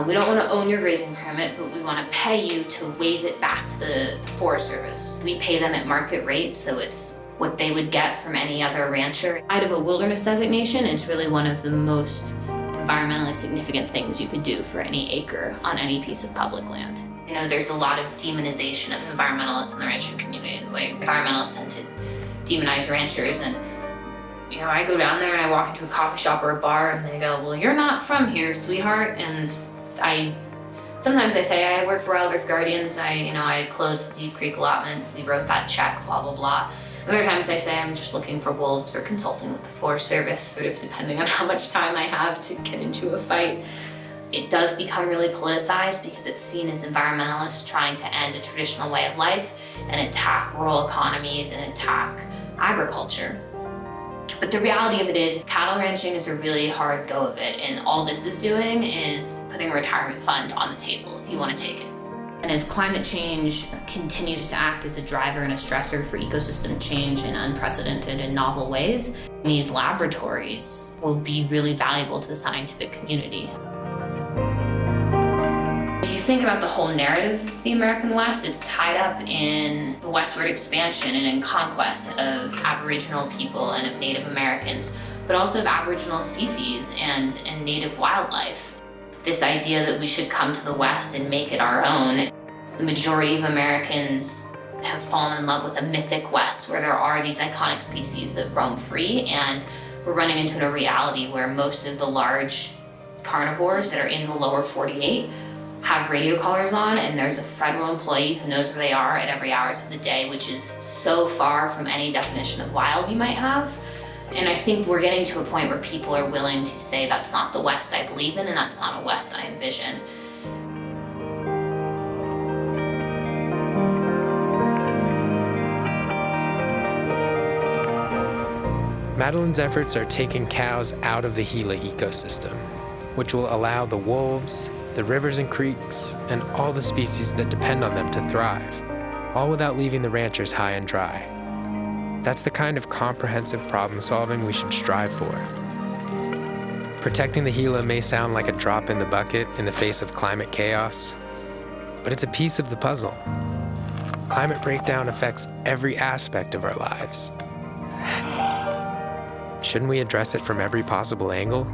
we don't want to own your grazing permit, but we want to pay you to waive it back to the Forest Service. We pay them at market rate, so it's what they would get from any other rancher. Out of a wilderness designation, it's really one of the most environmentally significant things you could do for any acre on any piece of public land. You know, there's a lot of demonization of environmentalists in the ranching community, the way environmentalists tend to demonize ranchers. And you know, I go down there and I walk into a coffee shop or a bar and they go, well, you're not from here, sweetheart. And sometimes I say I work for Wild Earth Guardians. I closed the Deep Creek allotment. We wrote that check, blah, blah, blah. Other times I say I'm just looking for wolves or consulting with the Forest Service, sort of depending on how much time I have to get into a fight. It does become really politicized because it's seen as environmentalists trying to end a traditional way of life and attack rural economies and attack agriculture. But the reality of it is cattle ranching is a really hard go of it, and all this is doing is putting a retirement fund on the table if you want to take it. And as climate change continues to act as a driver and a stressor for ecosystem change in unprecedented and novel ways, these laboratories will be really valuable to the scientific community. If you think about the whole narrative of the American West, it's tied up in the westward expansion and in conquest of Aboriginal people and of Native Americans, but also of Aboriginal species and native wildlife. This idea that we should come to the West and make it our own. The majority of Americans have fallen in love with a mythic West where there are these iconic species that roam free, and we're running into a reality where most of the large carnivores that are in the lower 48 have radio collars on, and there's a federal employee who knows where they are at every hours of the day, which is so far from any definition of wild you might have. And I think we're getting to a point where people are willing to say that's not the West I believe in and that's not a West I envision. Madeline's efforts are taking cows out of the Gila ecosystem, which will allow the wolves, the rivers and creeks, and all the species that depend on them to thrive, all without leaving the ranchers high and dry. That's the kind of comprehensive problem solving we should strive for. Protecting the Gila may sound like a drop in the bucket in the face of climate chaos, but it's a piece of the puzzle. Climate breakdown affects every aspect of our lives. Shouldn't we address it from every possible angle?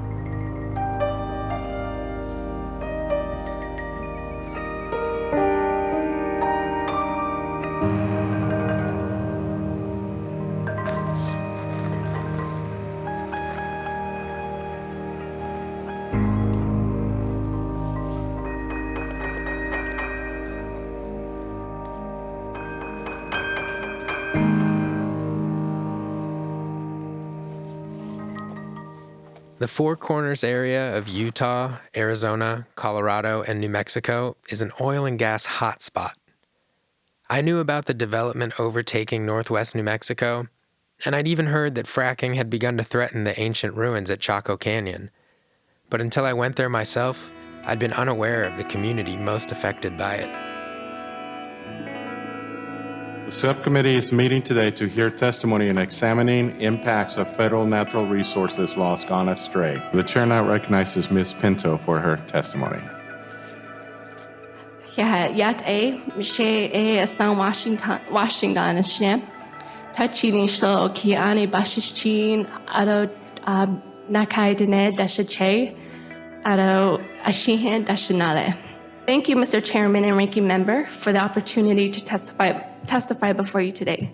The Four Corners area of Utah, Arizona, Colorado, and New Mexico is an oil and gas hotspot. I knew about the development overtaking northwest New Mexico, and I'd even heard that fracking had begun to threaten the ancient ruins at Chaco Canyon. But until I went there myself, I'd been unaware of the community most affected by it. The subcommittee is meeting today to hear testimony in examining impacts of federal natural resources laws gone astray. The chair now recognizes Ms. Pinto for her testimony. Yat a she estan Washington ship touching shlo ki ani bashichin aro nakai dene dashache aro ashihen dashanale. Thank you, Mr. Chairman and Ranking Member, for the opportunity to testify before you today.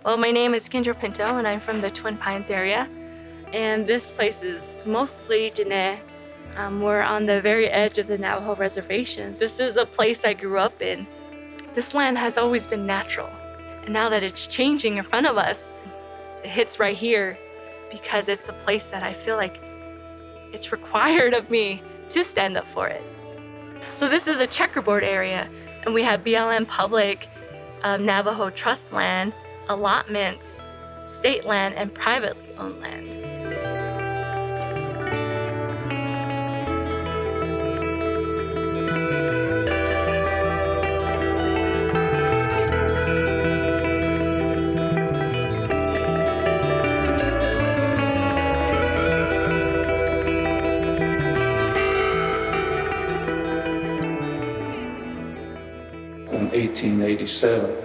Well, my name is Kendra Pinto, and I'm from the Twin Pines area. And this place is mostly Dene. We're on the very edge of the Navajo reservations. This is a place I grew up in. This land has always been natural. And now that it's changing in front of us, it hits right here. because it's a place that I feel like it's required of me to stand up for it. So this is a checkerboard area, and we have BLM public, Navajo trust land, allotments, state land, and privately owned land. In 1887,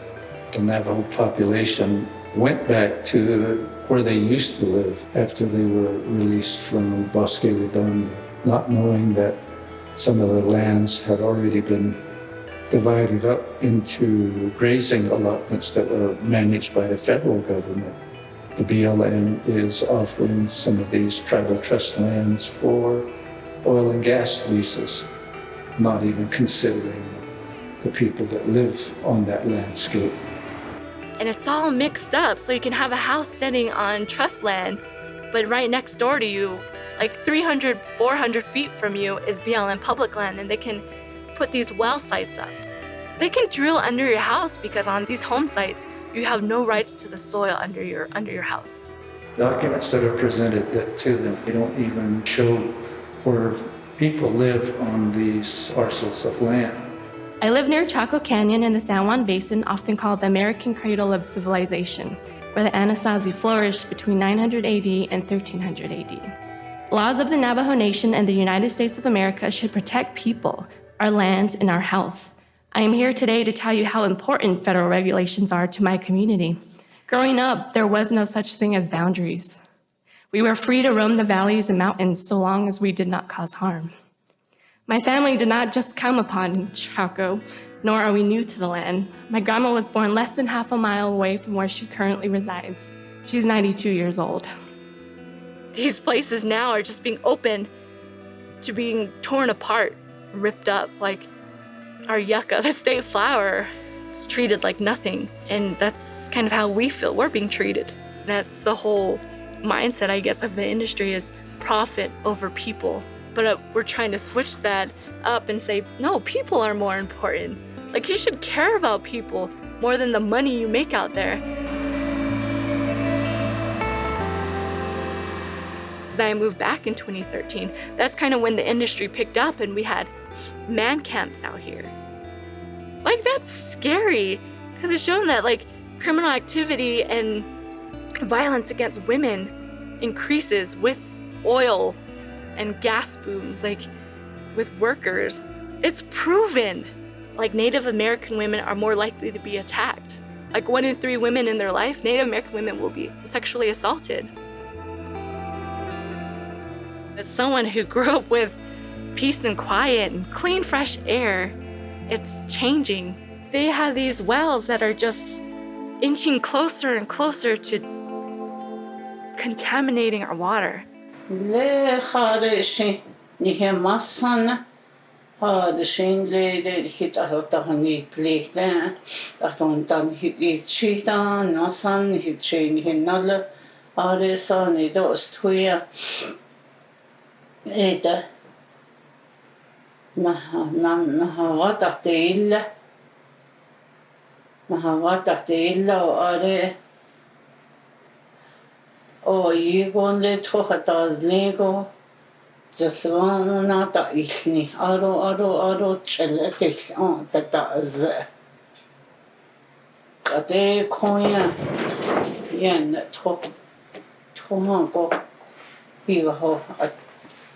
the Navajo population went back to where they used to live after they were released from Bosque Redondo, not knowing that some of the lands had already been divided up into grazing allotments that were managed by the federal government. The BLM is offering some of these tribal trust lands for oil and gas leases, not even considering the people that live on that landscape. And it's all mixed up, so you can have a house sitting on trust land, but right next door to you, like 300, 400 feet from you, is BLM public land, and they can put these well sites up. They can drill under your house because on these home sites, you have no rights to the soil under your house. Documents that are presented to them, they don't even show where people live on these parcels of land. I live near Chaco Canyon in the San Juan Basin, often called the American cradle of civilization, where the Anasazi flourished between 900 AD and 1300 AD. Laws of the Navajo Nation and the United States of America should protect people, our lands, and our health. I am here today to tell you how important federal regulations are to my community. Growing up, there was no such thing as boundaries. We were free to roam the valleys and mountains so long as we did not cause harm. My family did not just come upon Chaco, nor are we new to the land. My grandma was born less than half a mile away from where she currently resides. She's 92 years old. These places now are just being open to being torn apart, ripped up. Like our yucca, the state flower, is treated like nothing. And that's kind of how we feel we're being treated. That's the whole mindset, I guess, of the industry is profit over people. But we're trying to switch that up and say, no, people are more important. Like, you should care about people more than the money you make out there. Then I moved back in 2013. That's kind of when the industry picked up and we had man camps out here. Like, that's scary because it's shown that, like, criminal activity and violence against women increases with oil and gas booms, like with workers. It's proven. Like, Native American women are more likely to be attacked. Like 1 in 3 women in their life, Native American women will be sexually assaulted. As someone who grew up with peace and quiet and clean, fresh air, it's changing. They have these wells that are just inching closer and closer to contaminating our water. Le خارشين نهم مصنع خارشين le hit أهتانيت ليه أهتان hit شيطان مصنع hit شين هنال أرسان دوست هويا إذا نهغات إلا وأري O igon le tohata lego zalwana ta ilni aro chele on kata z kate koya yen to go biwa ho at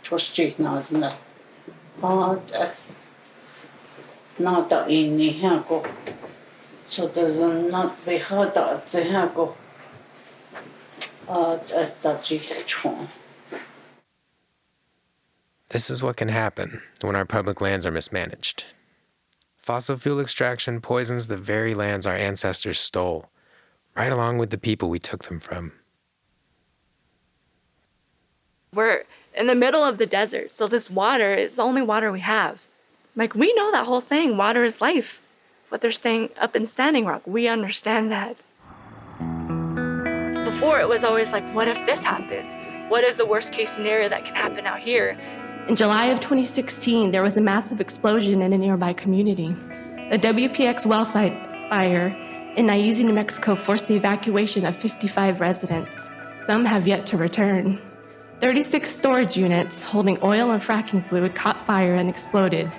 tosti nazna hat nata inni hako so does not be hata zehako. This is what can happen when our public lands are mismanaged. Fossil fuel extraction poisons the very lands our ancestors stole, right along with the people we took them from. We're in the middle of the desert, so this water is the only water we have. Like, we know that whole saying, water is life, but they're staying up in Standing Rock. We understand that. Before, it was always like, what if this happens? What is the worst case scenario that can happen out here? In July of 2016, there was a massive explosion in a nearby community. The WPX well site fire in Naizi, New Mexico forced the evacuation of 55 residents. Some have yet to return. 36 storage units holding oil and fracking fluid caught fire and exploded.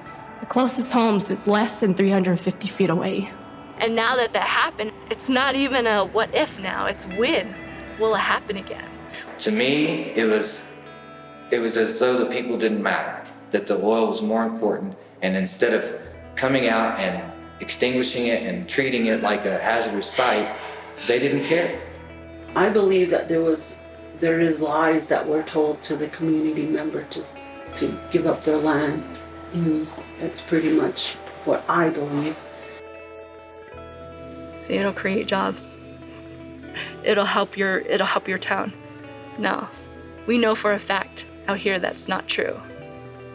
The closest home sits less than 350 feet away. And now that happened, it's not even a what if now, it's when will it happen again? To me, it was as though the people didn't matter, that the oil was more important, and instead of coming out and extinguishing it and treating it like a hazardous site, they didn't care. I believe that there is lies that were told to the community member to give up their land. And that's pretty much what I believe. So it'll create jobs. It'll help your town. No, we know for a fact out here that's not true.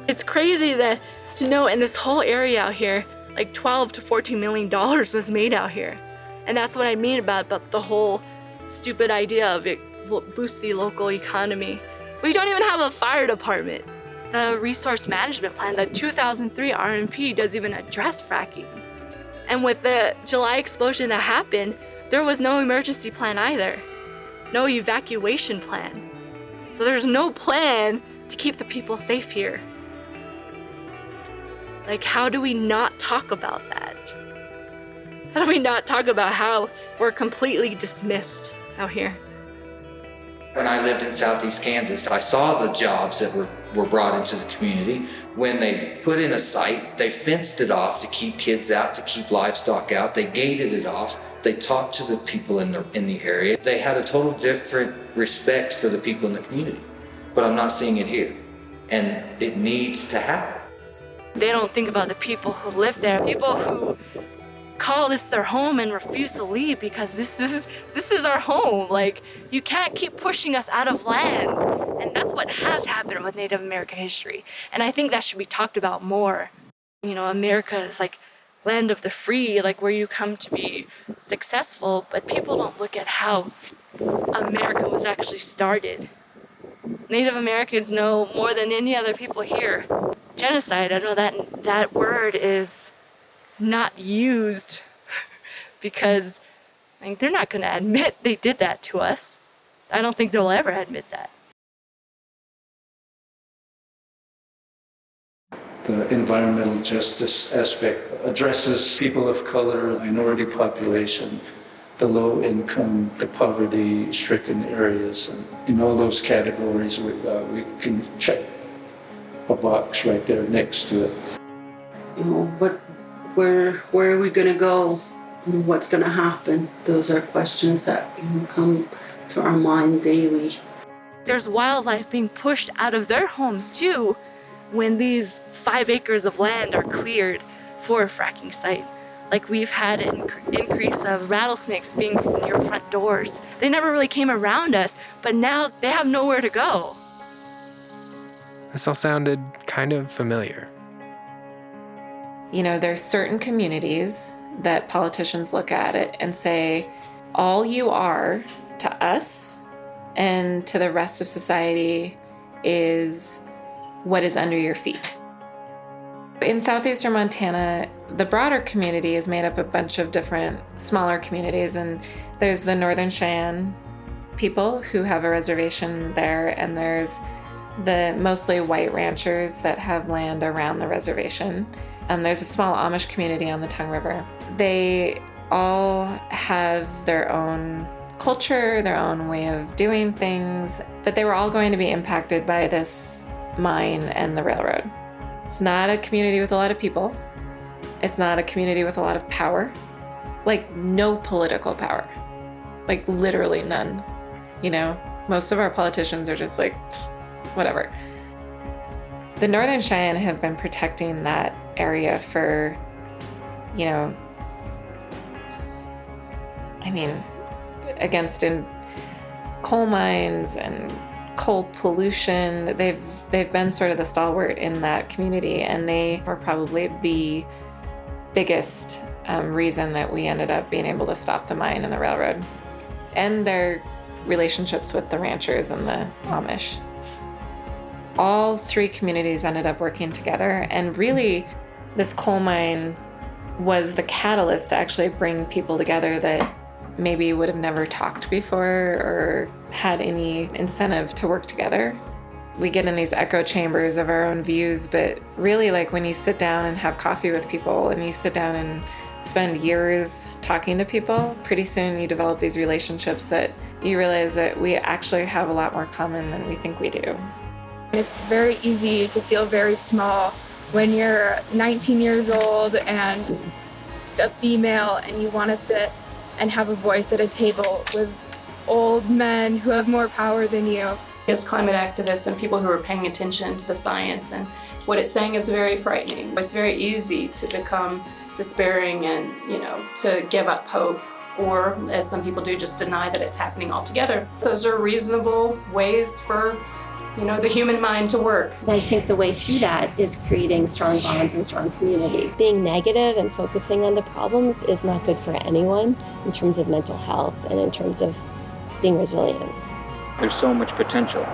It's crazy to know in this whole area out here, like $12 to $14 million was made out here. And that's what I mean about the whole stupid idea of it will boost the local economy. We don't even have a fire department. The resource management plan, the 2003 RMP doesn't even address fracking. And with the July explosion that happened, there was no emergency plan either. No evacuation plan. So there's no plan to keep the people safe here. Like, how do we not talk about that? How do we not talk about how we're completely dismissed out here? When I lived in Southeast Kansas, I saw the jobs that were brought into the community. When they put in a site, they fenced it off to keep kids out, to keep livestock out. They gated it off. They talked to the people in the area. They had a total different respect for the people in the community. But I'm not seeing it here. And it needs to happen. They don't think about the people who live there, people who call this their home and refuse to leave because this is our home. Like, you can't keep pushing us out of lands. And that's what has happened with Native American history. And I think that should be talked about more. You know, America is like land of the free, like where you come to be successful, but people don't look at how America was actually started. Native Americans know more than any other people here. Genocide, I know that word is not used because they're not going to admit they did that to us. I don't think they'll ever admit that. The environmental justice aspect addresses people of color, minority population, the low income, the poverty stricken areas. And in all those categories, we can check a box right there next to it. You know, where are we going to go? And what's going to happen? Those are questions that come to our mind daily. There's wildlife being pushed out of their homes too when these 5 acres of land are cleared for a fracking site. Like, we've had an increase of rattlesnakes being near front doors. They never really came around us, but now they have nowhere to go. This all sounded kind of familiar. You know, there's certain communities that politicians look at it and say, all you are to us and to the rest of society is what is under your feet. In southeastern Montana, the broader community is made up of a bunch of different smaller communities, and there's the Northern Cheyenne people who have a reservation there, and there's the mostly white ranchers that have land around the reservation. There's a small Amish community on the Tongue River. They all have their own culture, their own way of doing things, but they were all going to be impacted by this mine and the railroad. It's not a community with a lot of people. It's not a community with a lot of power. Like, no political power. Like, literally none. You know, most of our politicians are just like, whatever. The Northern Cheyenne have been protecting that area for, you know, I mean, against coal mines and coal pollution. They've been sort of the stalwart in that community, and they were probably the biggest reason that we ended up being able to stop the mine and the railroad. And they're relationships with the ranchers and the Amish. All three communities ended up working together, and really this coal mine was the catalyst to actually bring people together that maybe would have never talked before or had any incentive to work together. We get in these echo chambers of our own views, but really, like, when you sit down and have coffee with people and you sit down and spend years talking to people, pretty soon you develop these relationships that you realize that we actually have a lot more common than we think we do. It's very easy to feel very small when you're 19 years old and a female and you want to sit and have a voice at a table with old men who have more power than you. As climate activists and people who are paying attention to the science, and what it's saying is very frightening. It's very easy to become despairing and, to give up hope, or as some people do, just deny that it's happening altogether. Those are reasonable ways for the human mind to work. I think the way through that is creating strong bonds and strong community. Being negative and focusing on the problems is not good for anyone in terms of mental health and in terms of being resilient. There's so much potential,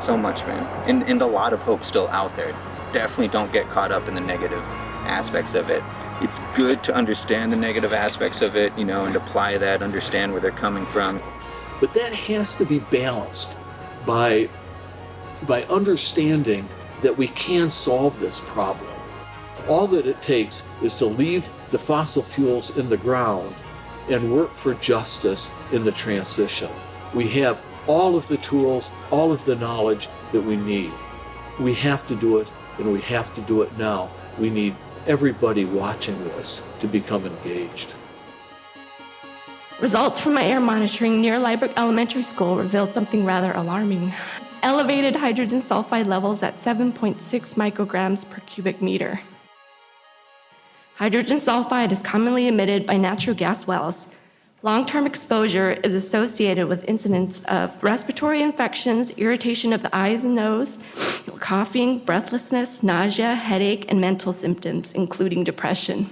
so much, man, and a lot of hope still out there. Definitely don't get caught up in the negative aspects of it. It's good to understand the negative aspects of it, and apply that, understand where they're coming from. But that has to be balanced by understanding that we can solve this problem. All that it takes is to leave the fossil fuels in the ground and work for justice in the transition. We have all of the tools, all of the knowledge that we need. We have to do it, and we have to do it now. We need everybody watching this to become engaged. Results from my air monitoring near Liebrook Elementary School revealed something rather alarming. Elevated hydrogen sulfide levels at 7.6 micrograms per cubic meter. Hydrogen sulfide is commonly emitted by natural gas wells. Long-term exposure is associated with incidents of respiratory infections, irritation of the eyes and nose, coughing, breathlessness, nausea, headache, and mental symptoms, including depression.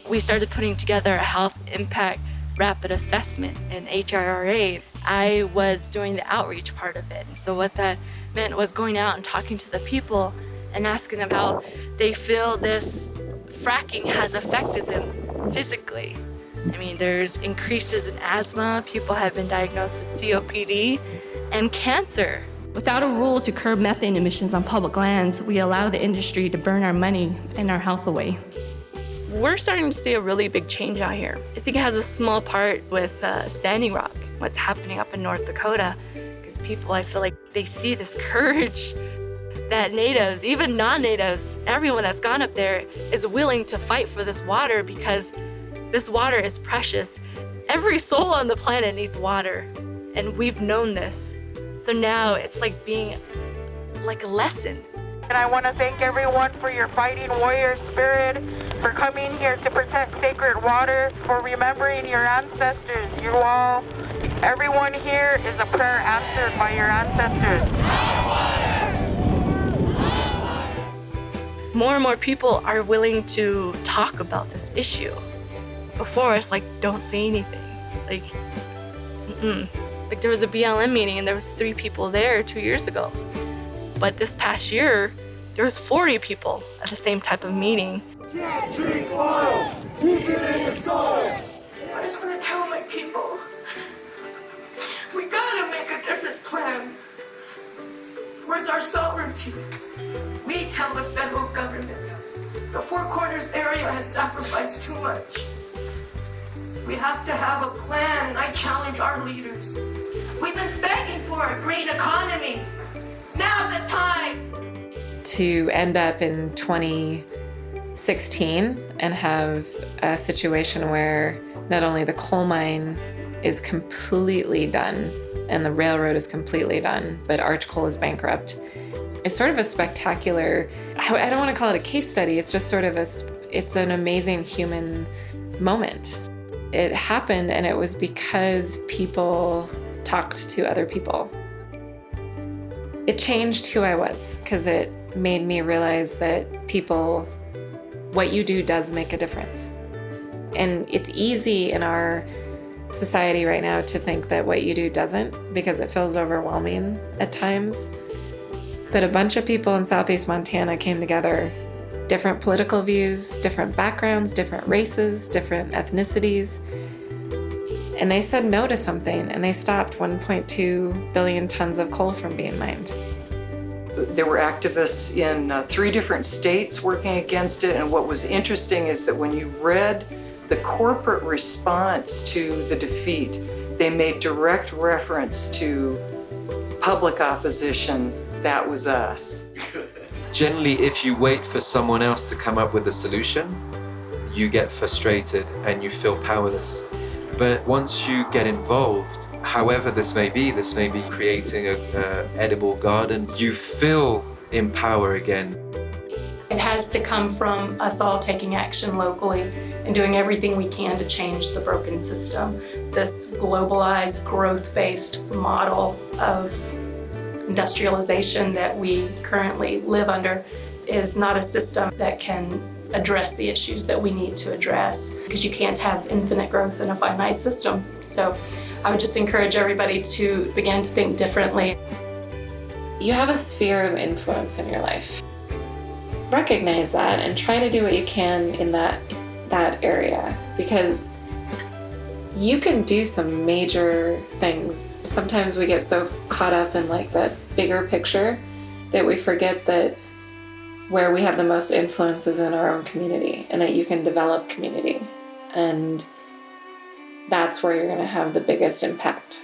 We started putting together a health impact rapid assessment in HRRA. I was doing the outreach part of it. So what that meant was going out and talking to the people and asking them how they feel this fracking has affected them physically. I mean, there's increases in asthma, people have been diagnosed with COPD, and cancer. Without a rule to curb methane emissions on public lands, we allow the industry to burn our money and our health away. We're starting to see a really big change out here. I think it has a small part with Standing Rock, what's happening up in North Dakota, because people, I feel like they see this courage that natives, even non-natives, everyone that's gone up there is willing to fight for this water because this water is precious. Every soul on the planet needs water, and we've known this. So now it's like being like a lesson. And I want to thank everyone for your fighting warrior spirit, for coming here to protect sacred water, for remembering your ancestors. You all, everyone here is a prayer answered by your ancestors. More and more people are willing to talk about this issue. Before, it's like, don't say anything. Like there was a BLM meeting and there was 3 people there 2 years ago. But this past year, there was 40 people at the same type of meeting. Can't drink oil, keep it in the soil. I just want to tell my people, we gotta make a different plan. Where's our sovereignty? We tell the federal government, the Four Corners area has sacrificed too much. We have to have a plan, and I challenge our leaders. We've been begging for a green economy. Now's the time! To end up in 2016 and have a situation where not only the coal mine is completely done and the railroad is completely done, but Arch Coal is bankrupt. It's sort of a spectacular, I don't want to call it a case study, it's just sort of it's an amazing human moment. It happened, and it was because people talked to other people. It changed who I was, because it made me realize that people, what you do does make a difference. And it's easy in our society right now to think that what you do doesn't, because it feels overwhelming at times. But a bunch of people in Southeast Montana came together, different political views, different backgrounds, different races, different ethnicities, and they said no to something, and they stopped 1.2 billion tons of coal from being mined. There were activists in 3 different states working against it, and what was interesting is that when you read the corporate response to the defeat, they made direct reference to public opposition. That was us. Generally, if you wait for someone else to come up with a solution, you get frustrated and you feel powerless. But once you get involved, however this may be creating an edible garden, you feel in power again. It has to come from us all taking action locally and doing everything we can to change the broken system. This globalized, growth-based model of industrialization that we currently live under is not a system that can address the issues that we need to address, because you can't have infinite growth in a finite system. So I would just encourage everybody to begin to think differently. You have a sphere of influence in your life. Recognize that and try to do what you can in that area, because you can do some major things. Sometimes we get so caught up in like that bigger picture that we forget that where we have the most influence is in our own community, and that you can develop community, and that's where you're going to have the biggest impact.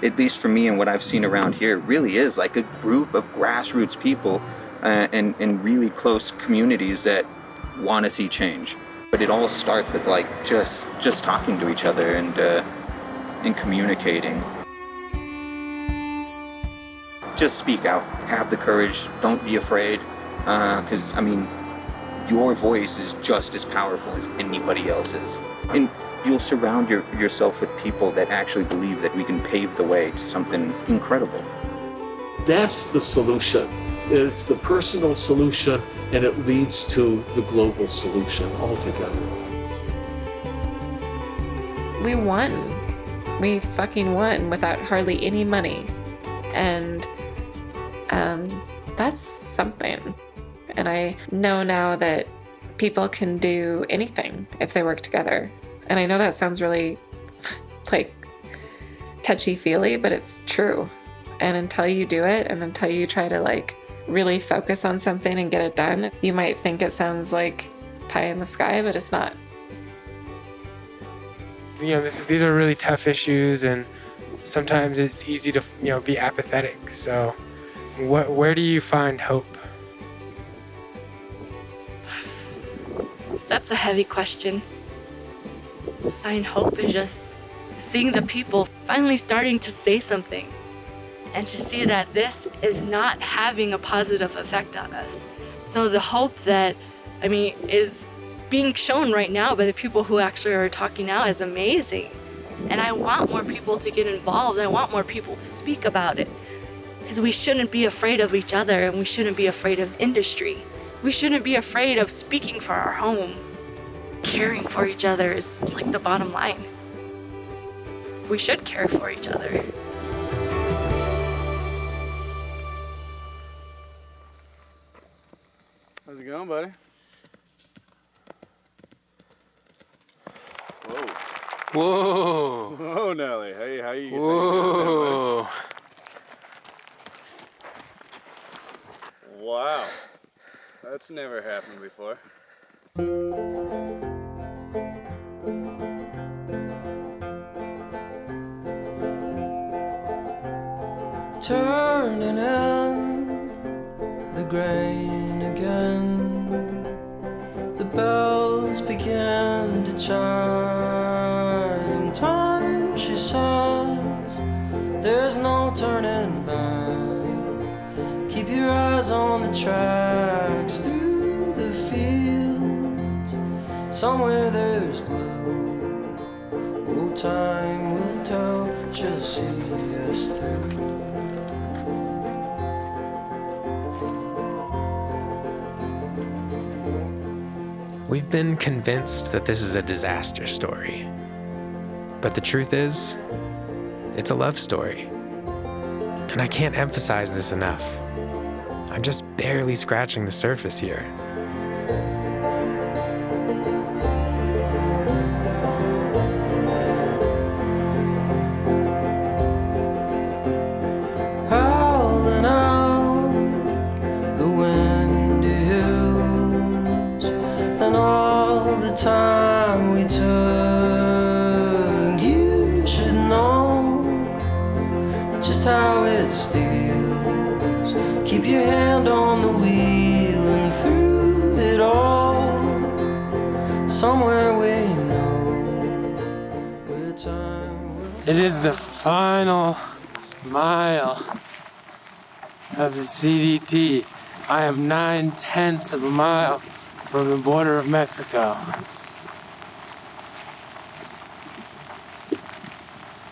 At least for me and what I've seen around here, it really is like a group of grassroots people and really close communities that want to see change. But it all starts with like just talking to each other and communicating. Just speak out, have the courage, don't be afraid, because I mean, your voice is just as powerful as anybody else's. And you'll surround yourself with people that actually believe that we can pave the way to something incredible. That's the solution. It's the personal solution, and it leads to the global solution altogether. We won. We fucking won without hardly any money. And that's something. And I know now that people can do anything if they work together. And I know that sounds really like touchy-feely, but it's true. And until you do it, and until you try to like really focus on something and get it done, you might think it sounds like pie in the sky, but it's not. You know, these are really tough issues, and sometimes it's easy to, you know, be apathetic. So where do you find hope? That's a heavy question. Find hope is just seeing the people finally starting to say something, and to see that this is not having a positive effect on us. So the hope that, I mean, is being shown right now by the people who actually are talking now is amazing. And I want more people to get involved. I want more people to speak about it. Because we shouldn't be afraid of each other, and we shouldn't be afraid of industry. We shouldn't be afraid of speaking for our home. Caring for each other is like the bottom line. We should care for each other. How's it going, buddy? Whoa. Whoa. Whoa, Nelly. Hey, how you? Whoa. Wow. That's never happened before. Turning in the grain again, the bells begin to chime. Time, she says, there's no turning back. Keep your eyes on the tracks through the fields. Somewhere there's blue. Oh, time will tell, she'll see us through. We've been convinced that this is a disaster story. But the truth is, it's a love story. And I can't emphasize this enough. I'm just barely scratching the surface here. Howling out the windy hills, and all the time we took, you should know just how it steals. Keep your hand on the wheel, and through it all, somewhere we know where time will. It is the final mile of the CDT. I am 9/10 of a mile from the border of Mexico.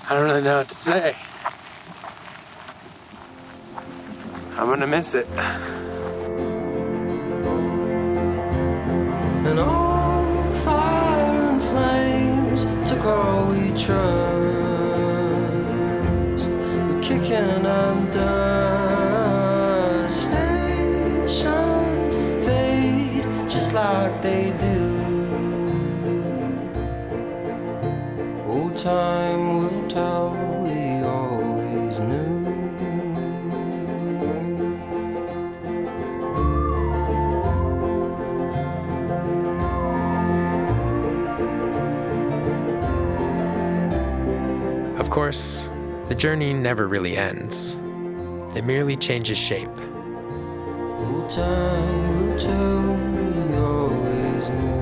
I don't really know what to say. I'm gonna miss it. And all fire and flames took all we trust. We're kicking up dust. Stations fade just like they do. Old time will tell, we always knew. Of course, the journey never really ends. It merely changes shape. Old time will tell, we always knew.